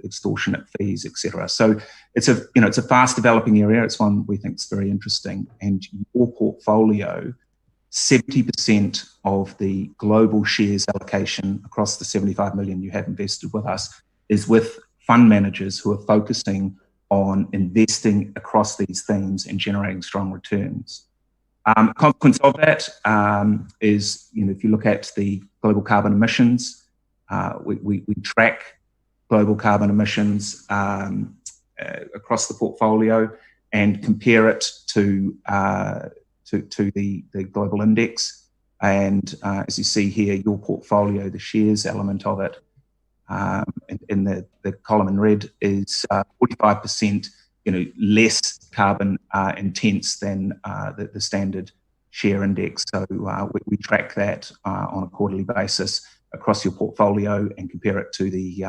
extortionate fees, etc. So it's a fast developing area. It's one we think is very interesting. And your portfolio, 70% of the global shares allocation across the 75 million you have invested with us is with fund managers who are focusing on investing across these themes and generating strong returns. Consequence of that is, if you look at the global carbon emissions, we track global carbon emissions across the portfolio and compare it to the global index. And as you see here, your portfolio, the shares element of it, in the column in red is 45%, less carbon intense than the standard share index. So we track that on a quarterly basis across your portfolio and compare it to the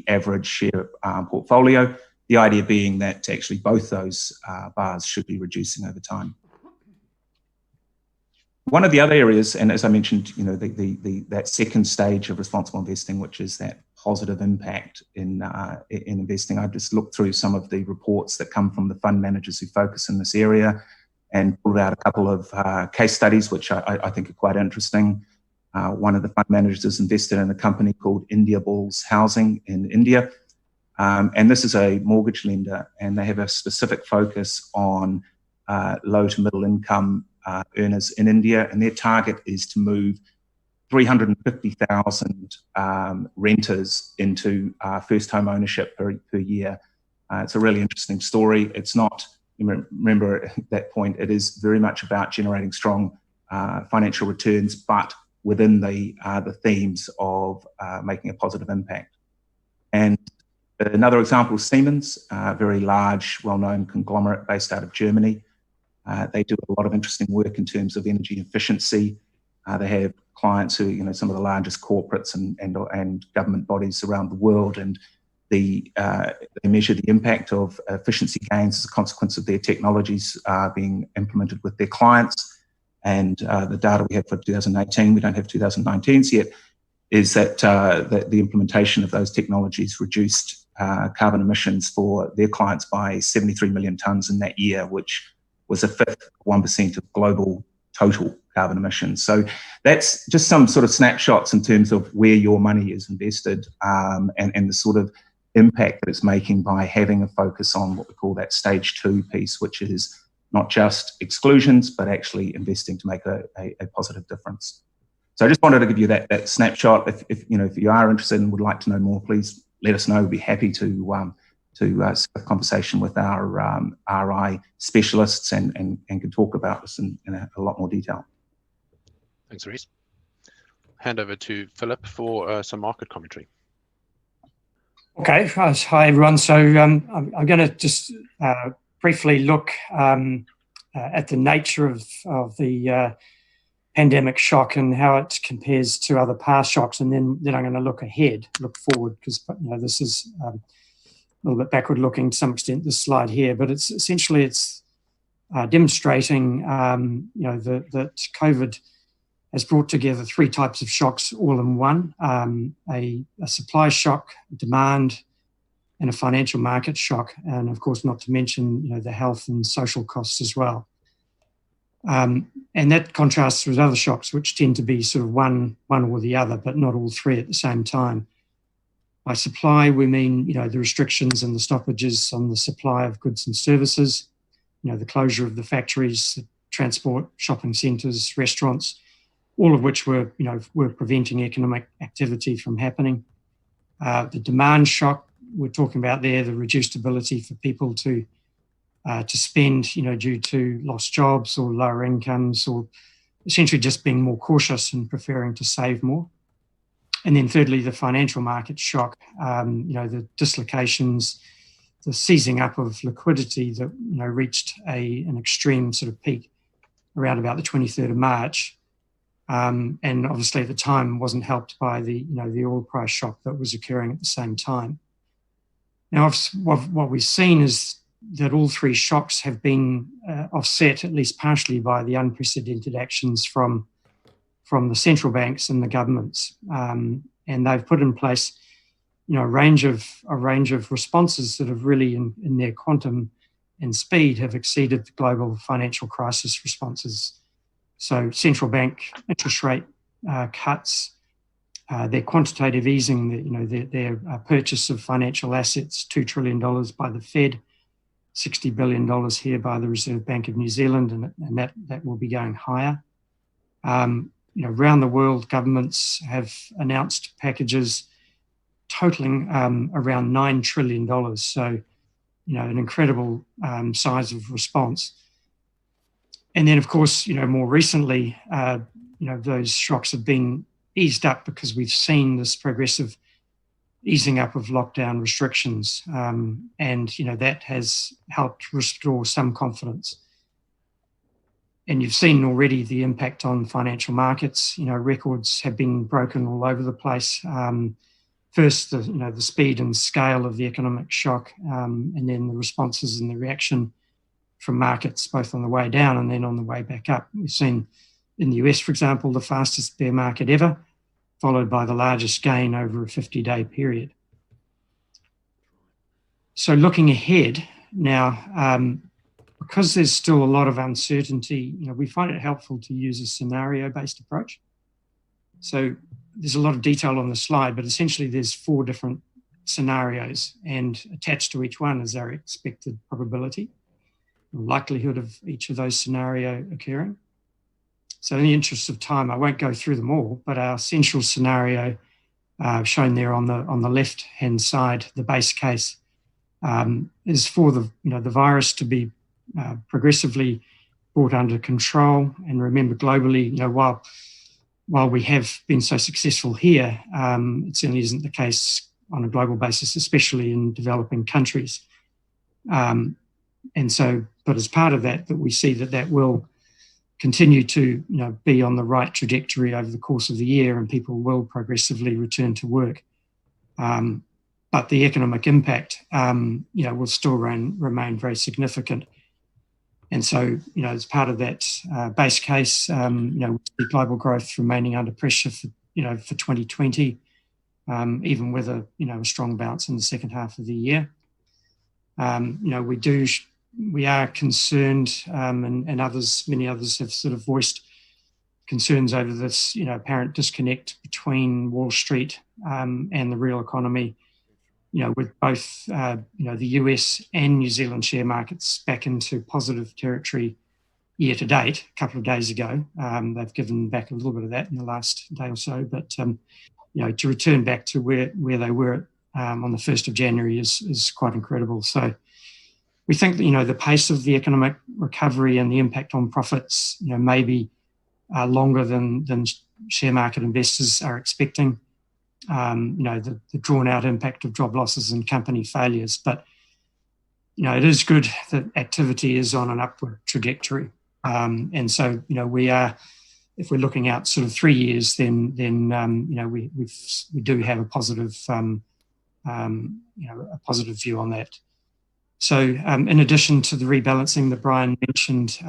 average share portfolio. The idea being that actually both those bars should be reducing over time. One of the other areas, and as I mentioned, that second stage of responsible investing, which is that positive impact in investing. I've just looked through some of the reports that come from the fund managers who focus in this area and pulled out a couple of case studies, which I think are quite interesting. One of the fund managers invested in a company called India Bulls Housing in India. And this is a mortgage lender, and they have a specific focus on low to middle income earners in India, and their target is to move 350,000 renters into first home ownership per year. It's a really interesting story. It's not, remember at that point, it is very much about generating strong financial returns, but within the themes of making a positive impact. And another example is Siemens, a very large, well-known conglomerate based out of Germany. They do a lot of interesting work in terms of energy efficiency. They have clients who, some of the largest corporates and government bodies around the world, and they measure the impact of efficiency gains as a consequence of their technologies being implemented with their clients. And the data we have for 2018, we don't have 2019s yet, is that the implementation of those technologies reduced carbon emissions for their clients by 73 million tonnes in that year, which was a fifth, 1% of global total carbon emissions. So that's just some sort of snapshots in terms of where your money is invested and the sort of impact that it's making by having a focus on what we call that stage 2 piece, which is not just exclusions, but actually investing to make a positive difference. So I just wanted to give you that snapshot. If you are interested and would like to know more, please let us know. We'd be happy to have a conversation with our RI specialists and can talk about this in a lot more detail. Thanks, Reece. Hand over to Philip for some market commentary. Okay, hi everyone. So I'm going to just briefly look at the nature of the pandemic shock and how it compares to other past shocks, and then I'm going to look forward, because this is a little bit backward looking to some extent, this slide here, but it's essentially demonstrating that COVID has brought together three types of shocks all in one: a supply shock, demand, and a financial market shock, and of course not to mention the health and social costs as well. And that contrasts with other shocks, which tend to be sort of one or the other, but not all three at the same time. By supply, we mean the restrictions and the stoppages on the supply of goods and services, the closure of the factories, the transport, shopping centres, restaurants, all of which were preventing economic activity from happening. The demand shock we're talking about there, the reduced ability for people to to spend, due to lost jobs or lower incomes, or essentially just being more cautious and preferring to save more. And then thirdly, the financial market shock, the dislocations, the seizing up of liquidity that reached an extreme sort of peak around about the 23rd of March. And obviously at the time wasn't helped by the oil price shock that was occurring at the same time. Now, what we've seen is that all three shocks have been offset, at least partially, by the unprecedented actions from the central banks and the governments. And they've put in place a range of responses that have really, in their quantum and speed, have exceeded the global financial crisis responses. So central bank interest rate cuts, their quantitative easing, their purchase of financial assets, $2 trillion by the Fed, $60 billion here by the Reserve Bank of New Zealand, and that will be going higher. Around the world, governments have announced packages totaling around $9 trillion. So, an incredible size of response. And then, of course, more recently, those shocks have been eased up because we've seen this progressive easing up of lockdown restrictions. And, that has helped restore some confidence. And you've seen already the impact on financial markets. Records have been broken all over the place. First, the speed and scale of the economic shock, and then the responses and the reaction from markets, both on the way down and then on the way back up. We've seen in the US, for example, the fastest bear market ever, followed by the largest gain over a 50-day period. So looking ahead now, because there's still a lot of uncertainty, we find it helpful to use a scenario-based approach. So there's a lot of detail on the slide, but essentially there's 4 different scenarios, and attached to each one is our expected probability, the likelihood of each of those scenarios occurring. So in the interest of time, I won't go through them all, but our central scenario shown there on the left-hand side, the base case, is for the virus to be progressively brought under control. And remember, globally, while we have been so successful here, it certainly isn't the case on a global basis, especially in developing countries. And so, but as part of that we see that will continue to be on the right trajectory over the course of the year, and people will progressively return to work. But the economic impact, will still remain very significant. And so, as part of that base case, we see global growth remaining under pressure for 2020, even with a strong bounce in the second half of the year. We are concerned, and many others have sort of voiced concerns over this, apparent disconnect between Wall Street and the real economy. With both, the US and New Zealand share markets back into positive territory year to date. A couple of days ago, they've given back a little bit of that in the last day or so, but to return back to where they were on the 1st of January is quite incredible. So we think that, the pace of the economic recovery and the impact on profits, may be longer than share market investors are expecting. The drawn-out impact of job losses and company failures. But, it is good that activity is on an upward trajectory. And so, we are, if we're looking out sort of 3 years, then we do have a positive, a positive view on that. So, in addition to the rebalancing that Brian mentioned,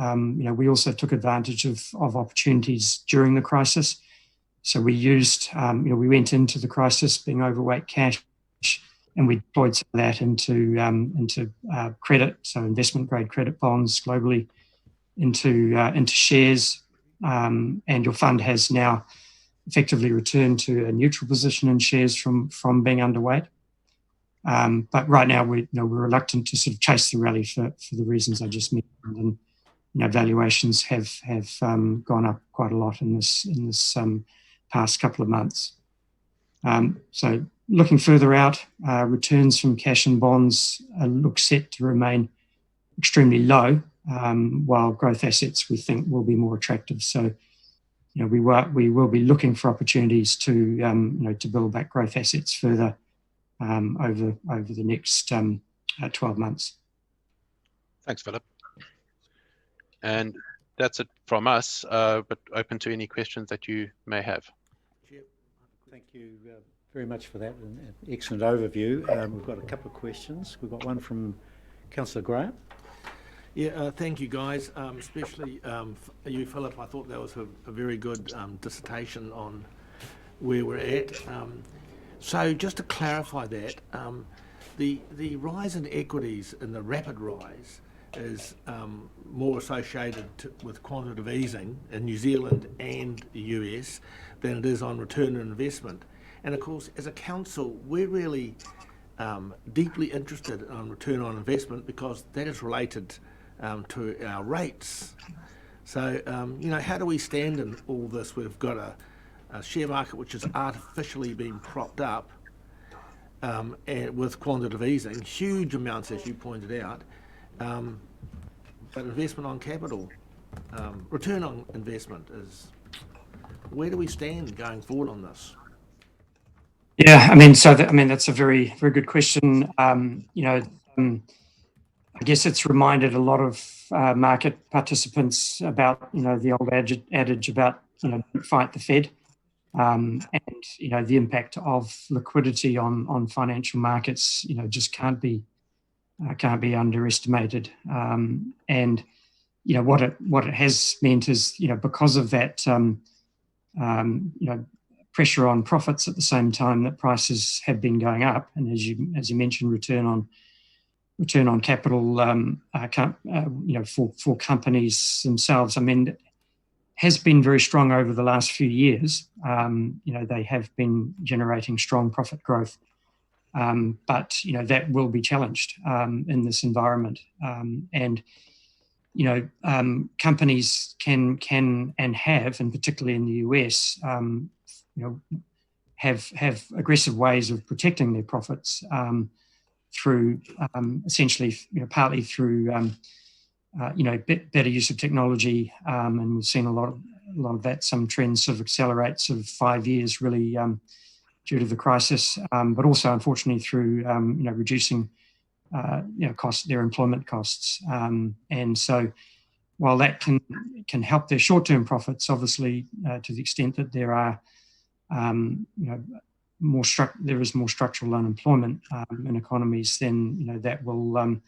we also took advantage of opportunities during the crisis. So we used, we went into the crisis being overweight cash, and we deployed some of that into credit, so investment-grade credit bonds globally, into shares, and your fund has now effectively returned to a neutral position in shares from being underweight. But right now we're reluctant to sort of chase the rally for the reasons I just mentioned, and valuations have gone up quite a lot in this past couple of months. So looking further out, returns from cash and bonds look set to remain extremely low, while growth assets we think will be more attractive. So, we will be looking for opportunities to to build back growth assets further over the next 12 months. Thanks, Philip. And that's it from us, but open to any questions that you may have. Thank you very much for that. An excellent overview. We've got a couple of questions. We've got one from Councillor Graham. Yeah, thank you, guys. Especially you, Philip. I thought that was a very good dissertation on where we're at. So just to clarify that, the rise in equities and the rapid rise is more associated with quantitative easing in New Zealand and the US than it is on return on investment. And of course, as a council, we're really deeply interested in return on investment because that is related to our rates. So, how do we stand in all this? We've got a share market which is artificially being propped up and with quantitative easing, huge amounts, as you pointed out, but investment on capital, return on investment is, where do we stand going forward on this? Yeah, that's a very, very good question. I guess it's reminded a lot of market participants about, the old adage about, don't fight the Fed, and, the impact of liquidity on financial markets, just can't be underestimated. And, what it has meant is, because of that, pressure on profits at the same time that prices have been going up, and as you mentioned, return on capital, for companies themselves, has been very strong over the last few years. They have been generating strong profit growth, but that will be challenged in this environment. And companies can and have, and particularly in the US, have aggressive ways of protecting their profits. Through essentially, partly through better use of technology, and we've seen a lot of that. Some trends sort of accelerate sort of 5 years really due to the crisis, but also unfortunately through reducing their employment costs, and so while that can help their short-term profits, obviously to the extent that there are there is more structural unemployment in economies, then that will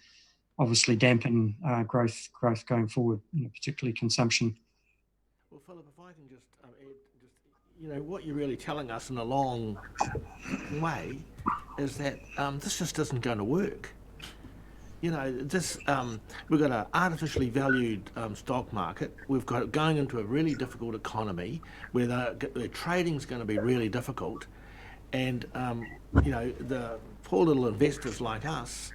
obviously dampen growth going forward, particularly consumption. Well, Philip, if I can just add, what you're really telling us in a long way is that this just isn't going to work. We've got an artificially valued stock market. We've got it going into a really difficult economy where the trading's going to be really difficult. And, the poor little investors like us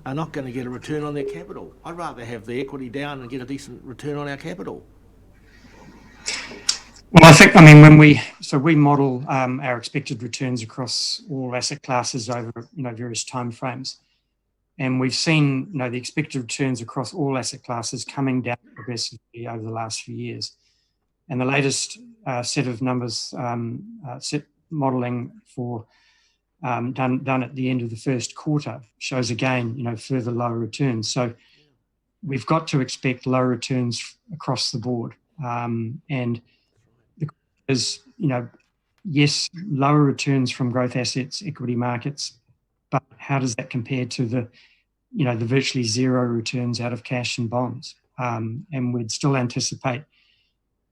are not going to get a return on their capital. I'd rather have the equity down and get a decent return on our capital. Well, I think, when we model our expected returns across all asset classes over, various timeframes. And we've seen, the expected returns across all asset classes coming down progressively over the last few years. And the latest set of numbers, modelling for done at the end of the first quarter shows again, further lower returns. So we've got to expect lower returns across the board. And because, yes, lower returns from growth assets, equity markets, but how does that compare to the virtually zero returns out of cash and bonds? And we'd still anticipate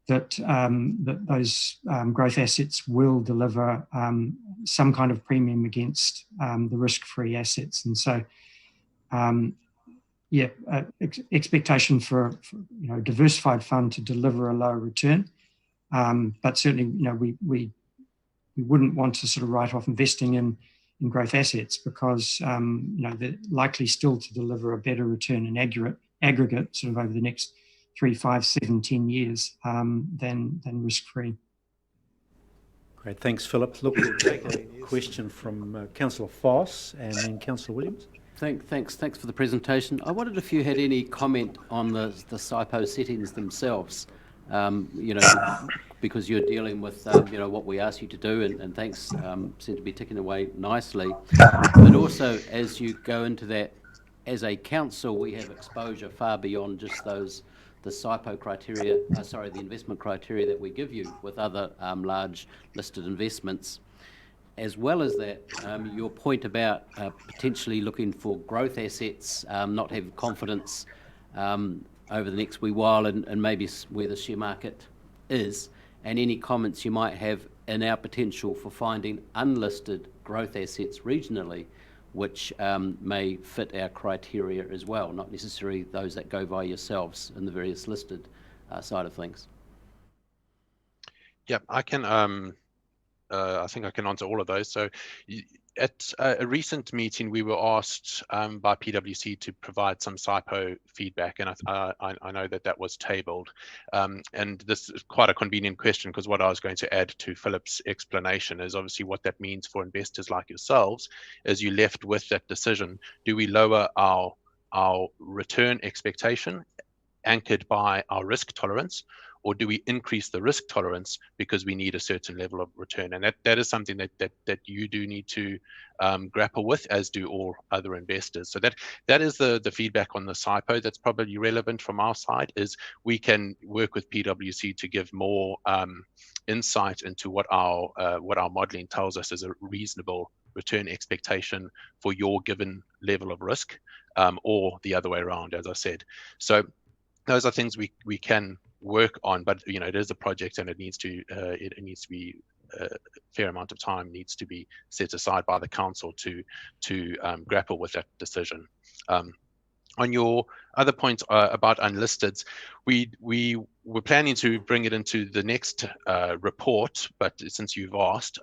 that those growth assets will deliver some kind of premium against the risk-free assets. And so, expectation for a diversified fund to deliver a lower return, but certainly we wouldn't want to sort of write off investing in growth assets because they're likely still to deliver a better return in aggregate sort of over the next 3, 5, 7, 10 years than risk-free. Great, thanks, Philip. Look, we'll take a question from Councillor Foss and then Councillor Williams. Thanks for the presentation. I wondered if you had any comment on the SIPO settings themselves, because you're dealing with what we asked you to do, and thanks seem to be ticking away nicely. But also, as you go into that, as a council, we have exposure far beyond just the SIPO criteria, the investment criteria that we give you with other large listed investments. As well as that, your point about potentially looking for growth assets, not having confidence over the next wee while and maybe where the share market is, and any comments you might have in our potential for finding unlisted growth assets regionally, which may fit our criteria as well, not necessarily those that go by yourselves in the various listed side of things. Yeah, I can. I think I can answer all of those. So at a recent meeting, we were asked by PwC to provide some SIPO feedback, and I know that was tabled. And this is quite a convenient question, because what I was going to add to Philip's explanation is obviously what that means for investors like yourselves, as you left with that decision. Do we lower our return expectation anchored by our risk tolerance, or do we increase the risk tolerance because we need a certain level of return? And that is something that you do need to grapple with, as do all other investors. So that is the feedback on the SIPO that's probably relevant from our side, is we can work with PwC to give more insight into what our modelling tells us is a reasonable return expectation for your given level of risk, or the other way around, as I said. So those are things we can work on, but it is a project, and it needs to be a fair amount of time needs to be set aside by the council to grapple with that decision. On your other point about unlisteds, we were planning to bring it into the next report, but since you've asked,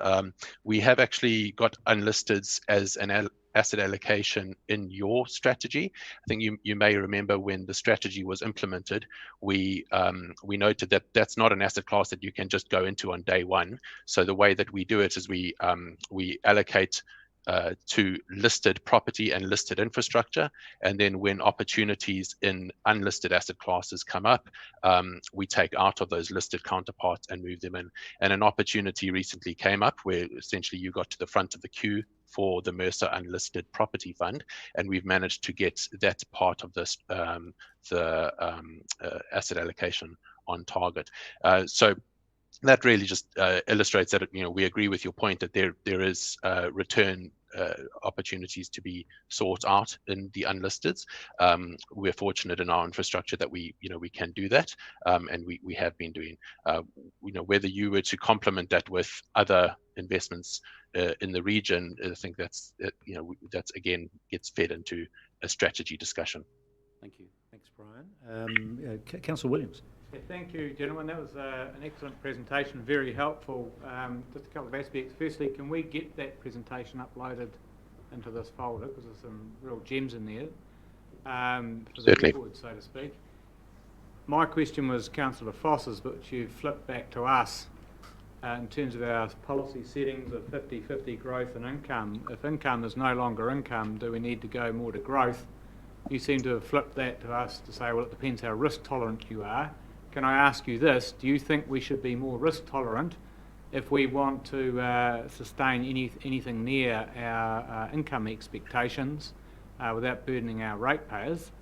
we have actually got unlisteds as an asset allocation in your strategy. I think you may remember when the strategy was implemented, we noted that that's not an asset class that you can just go into on day one. So the way that we do it is we allocate to listed property and listed infrastructure, and then when opportunities in unlisted asset classes come up, we take out of those listed counterparts and move them in. And an opportunity recently came up where essentially you got to the front of the queue for the Mercer Unlisted Property Fund, and we've managed to get that part of this asset allocation on target. So that really just illustrates that we agree with your point that there is return opportunities to be sought out in the unlisteds. We're fortunate in our infrastructure that we can do that, and we have been doing. Whether you were to complement that with other investments in the region, I think that's again gets fed into a strategy discussion. Thank you. Thanks, Brian. Councillor Williams. Yeah, thank you, gentlemen. That was an excellent presentation, very helpful. Just a couple of aspects. Firstly, can we get that presentation uploaded into this folder, because there's some real gems in there for the record, so to speak. My question was Councillor Foss's, but you flipped back to us in terms of our policy settings of 50-50 growth and income. If income is no longer income, do we need to go more to growth? You seem to have flipped that to us to say, well, it depends how risk tolerant you are. Can I ask you this? Do you think we should be more risk tolerant if we want to sustain anything near our income expectations without burdening our ratepayers?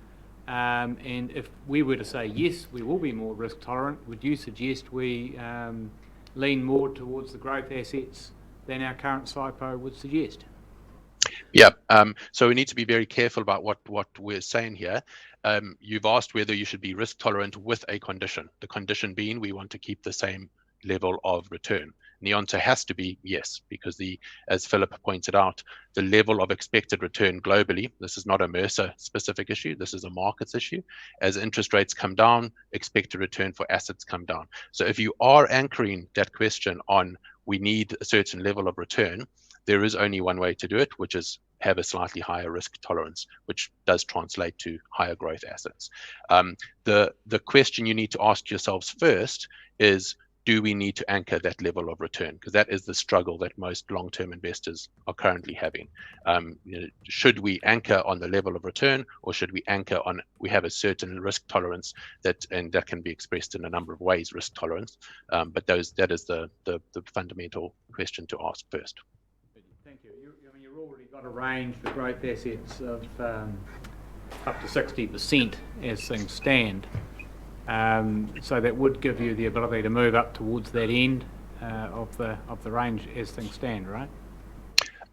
And if we were to say yes, we will be more risk tolerant, would you suggest we lean more towards the growth assets than our current SIPO would suggest? Yeah, so we need to be very careful about what we're saying here. You've asked whether you should be risk tolerant with a condition. The condition being we want to keep the same level of return. And the answer has to be yes, because as Philip pointed out, the level of expected return globally, this is not a Mercer specific issue, this is a markets issue. As interest rates come down, expected return for assets come down. So if you are anchoring that question on we need a certain level of return, there is only one way to do it, which is have a slightly higher risk tolerance, which does translate to higher growth assets. The question you need to ask yourselves first is, do we need to anchor that level of return? Because that is the struggle that most long-term investors are currently having. Should we anchor on the level of return, or should we anchor on, we have a certain risk tolerance and that can be expressed in a number of ways, risk tolerance. But that is the fundamental question to ask first. Thank you. You've already got a range for growth assets of up to 60% as things stand. So that would give you the ability to move up towards that end of the range as things stand, right?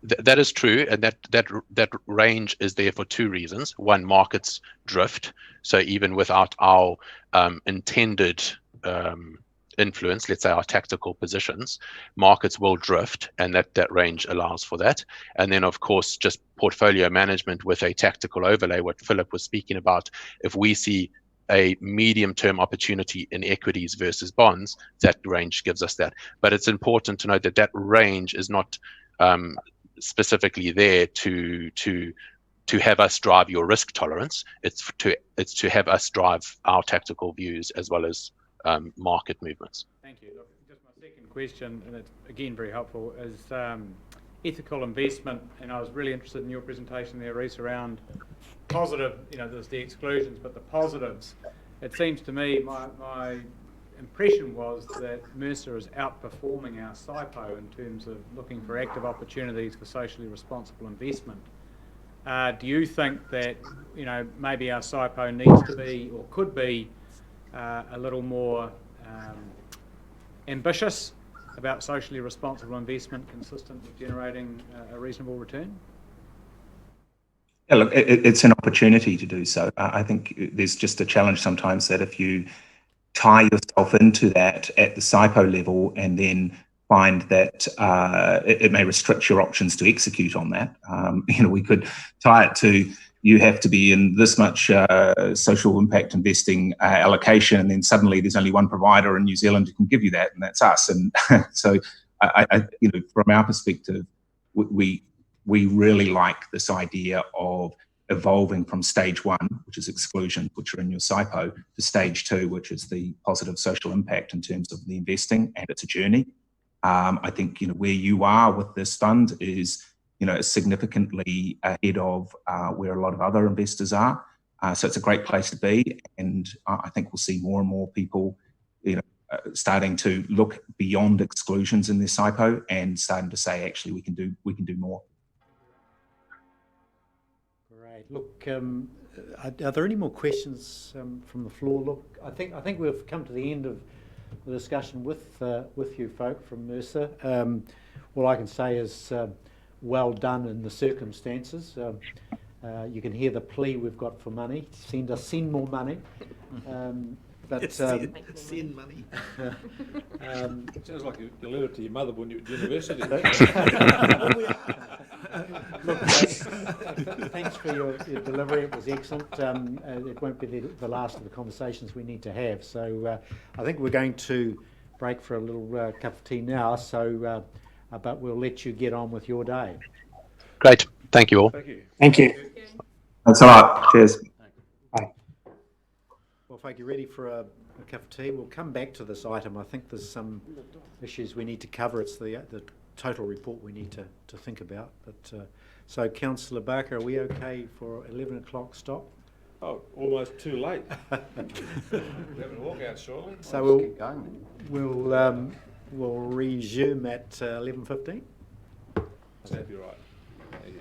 That is true, and that range is there for two reasons. One, markets drift, so even without our intended influence, let's say our tactical positions, markets will drift, and that range allows for that. And then, of course, just portfolio management with a tactical overlay, what Philip was speaking about. If we see a medium-term opportunity in equities versus bonds, that range gives us that. But it's important to note that range is not specifically there to have us drive your risk tolerance. It's to have us drive our tactical views as well as market movements. Thank you. Look, just my second question, and it's again very helpful, is ethical investment. And I was really interested in your presentation there, Reece, around positive, there's the exclusions, but the positives. It seems to me, my impression was that Mercer is outperforming our SIPO in terms of looking for active opportunities for socially responsible investment. Do you think that, maybe our SIPO needs to be, or could be, a little more ambitious about socially responsible investment consistent with generating a reasonable return? Yeah, look, it's an opportunity to do so. I think there's just a challenge sometimes that if you tie yourself into that at the SIPO level and then find that it may restrict your options to execute on that. We could tie it to, you have to be in this much social impact investing allocation, and then suddenly there's only one provider in New Zealand who can give you that, and that's us. And so, from our perspective, we really like this idea of evolving from stage one, which is exclusion, which are in your SIPO, to stage two, which is the positive social impact in terms of the investing, and it's a journey. I think where you are with this fund is significantly ahead of where a lot of other investors are. So it's a great place to be, and I think we'll see more and more people starting to look beyond exclusions in their SIPO and starting to say, actually, we can do more. Great. Look, are there any more questions from the floor? Look, I think we've come to the end of the discussion with you folk from Mercer. All I can say is well done in the circumstances. You can hear the plea we've got for money. Send more money. But send money. It sounds like you delivered it to your mother when you were at university. Look, thanks for your delivery. It was excellent. It won't be the last of the conversations we need to have. So I think we're going to break for a little cup of tea now. So, but we'll let you get on with your day. Great. Thank you all. Thank you. Thank you. Thanks a lot. Cheers. Bye. Well, folk, you ready for a cup of tea? We'll come back to this item. I think there's some issues we need to cover. It's the total report we need to think about. But so, Councillor Barker, are we okay for 11 o'clock stop? Oh, almost too late. We're having a walkout shortly. So we'll resume at 11:15. That'd be right. Thank you.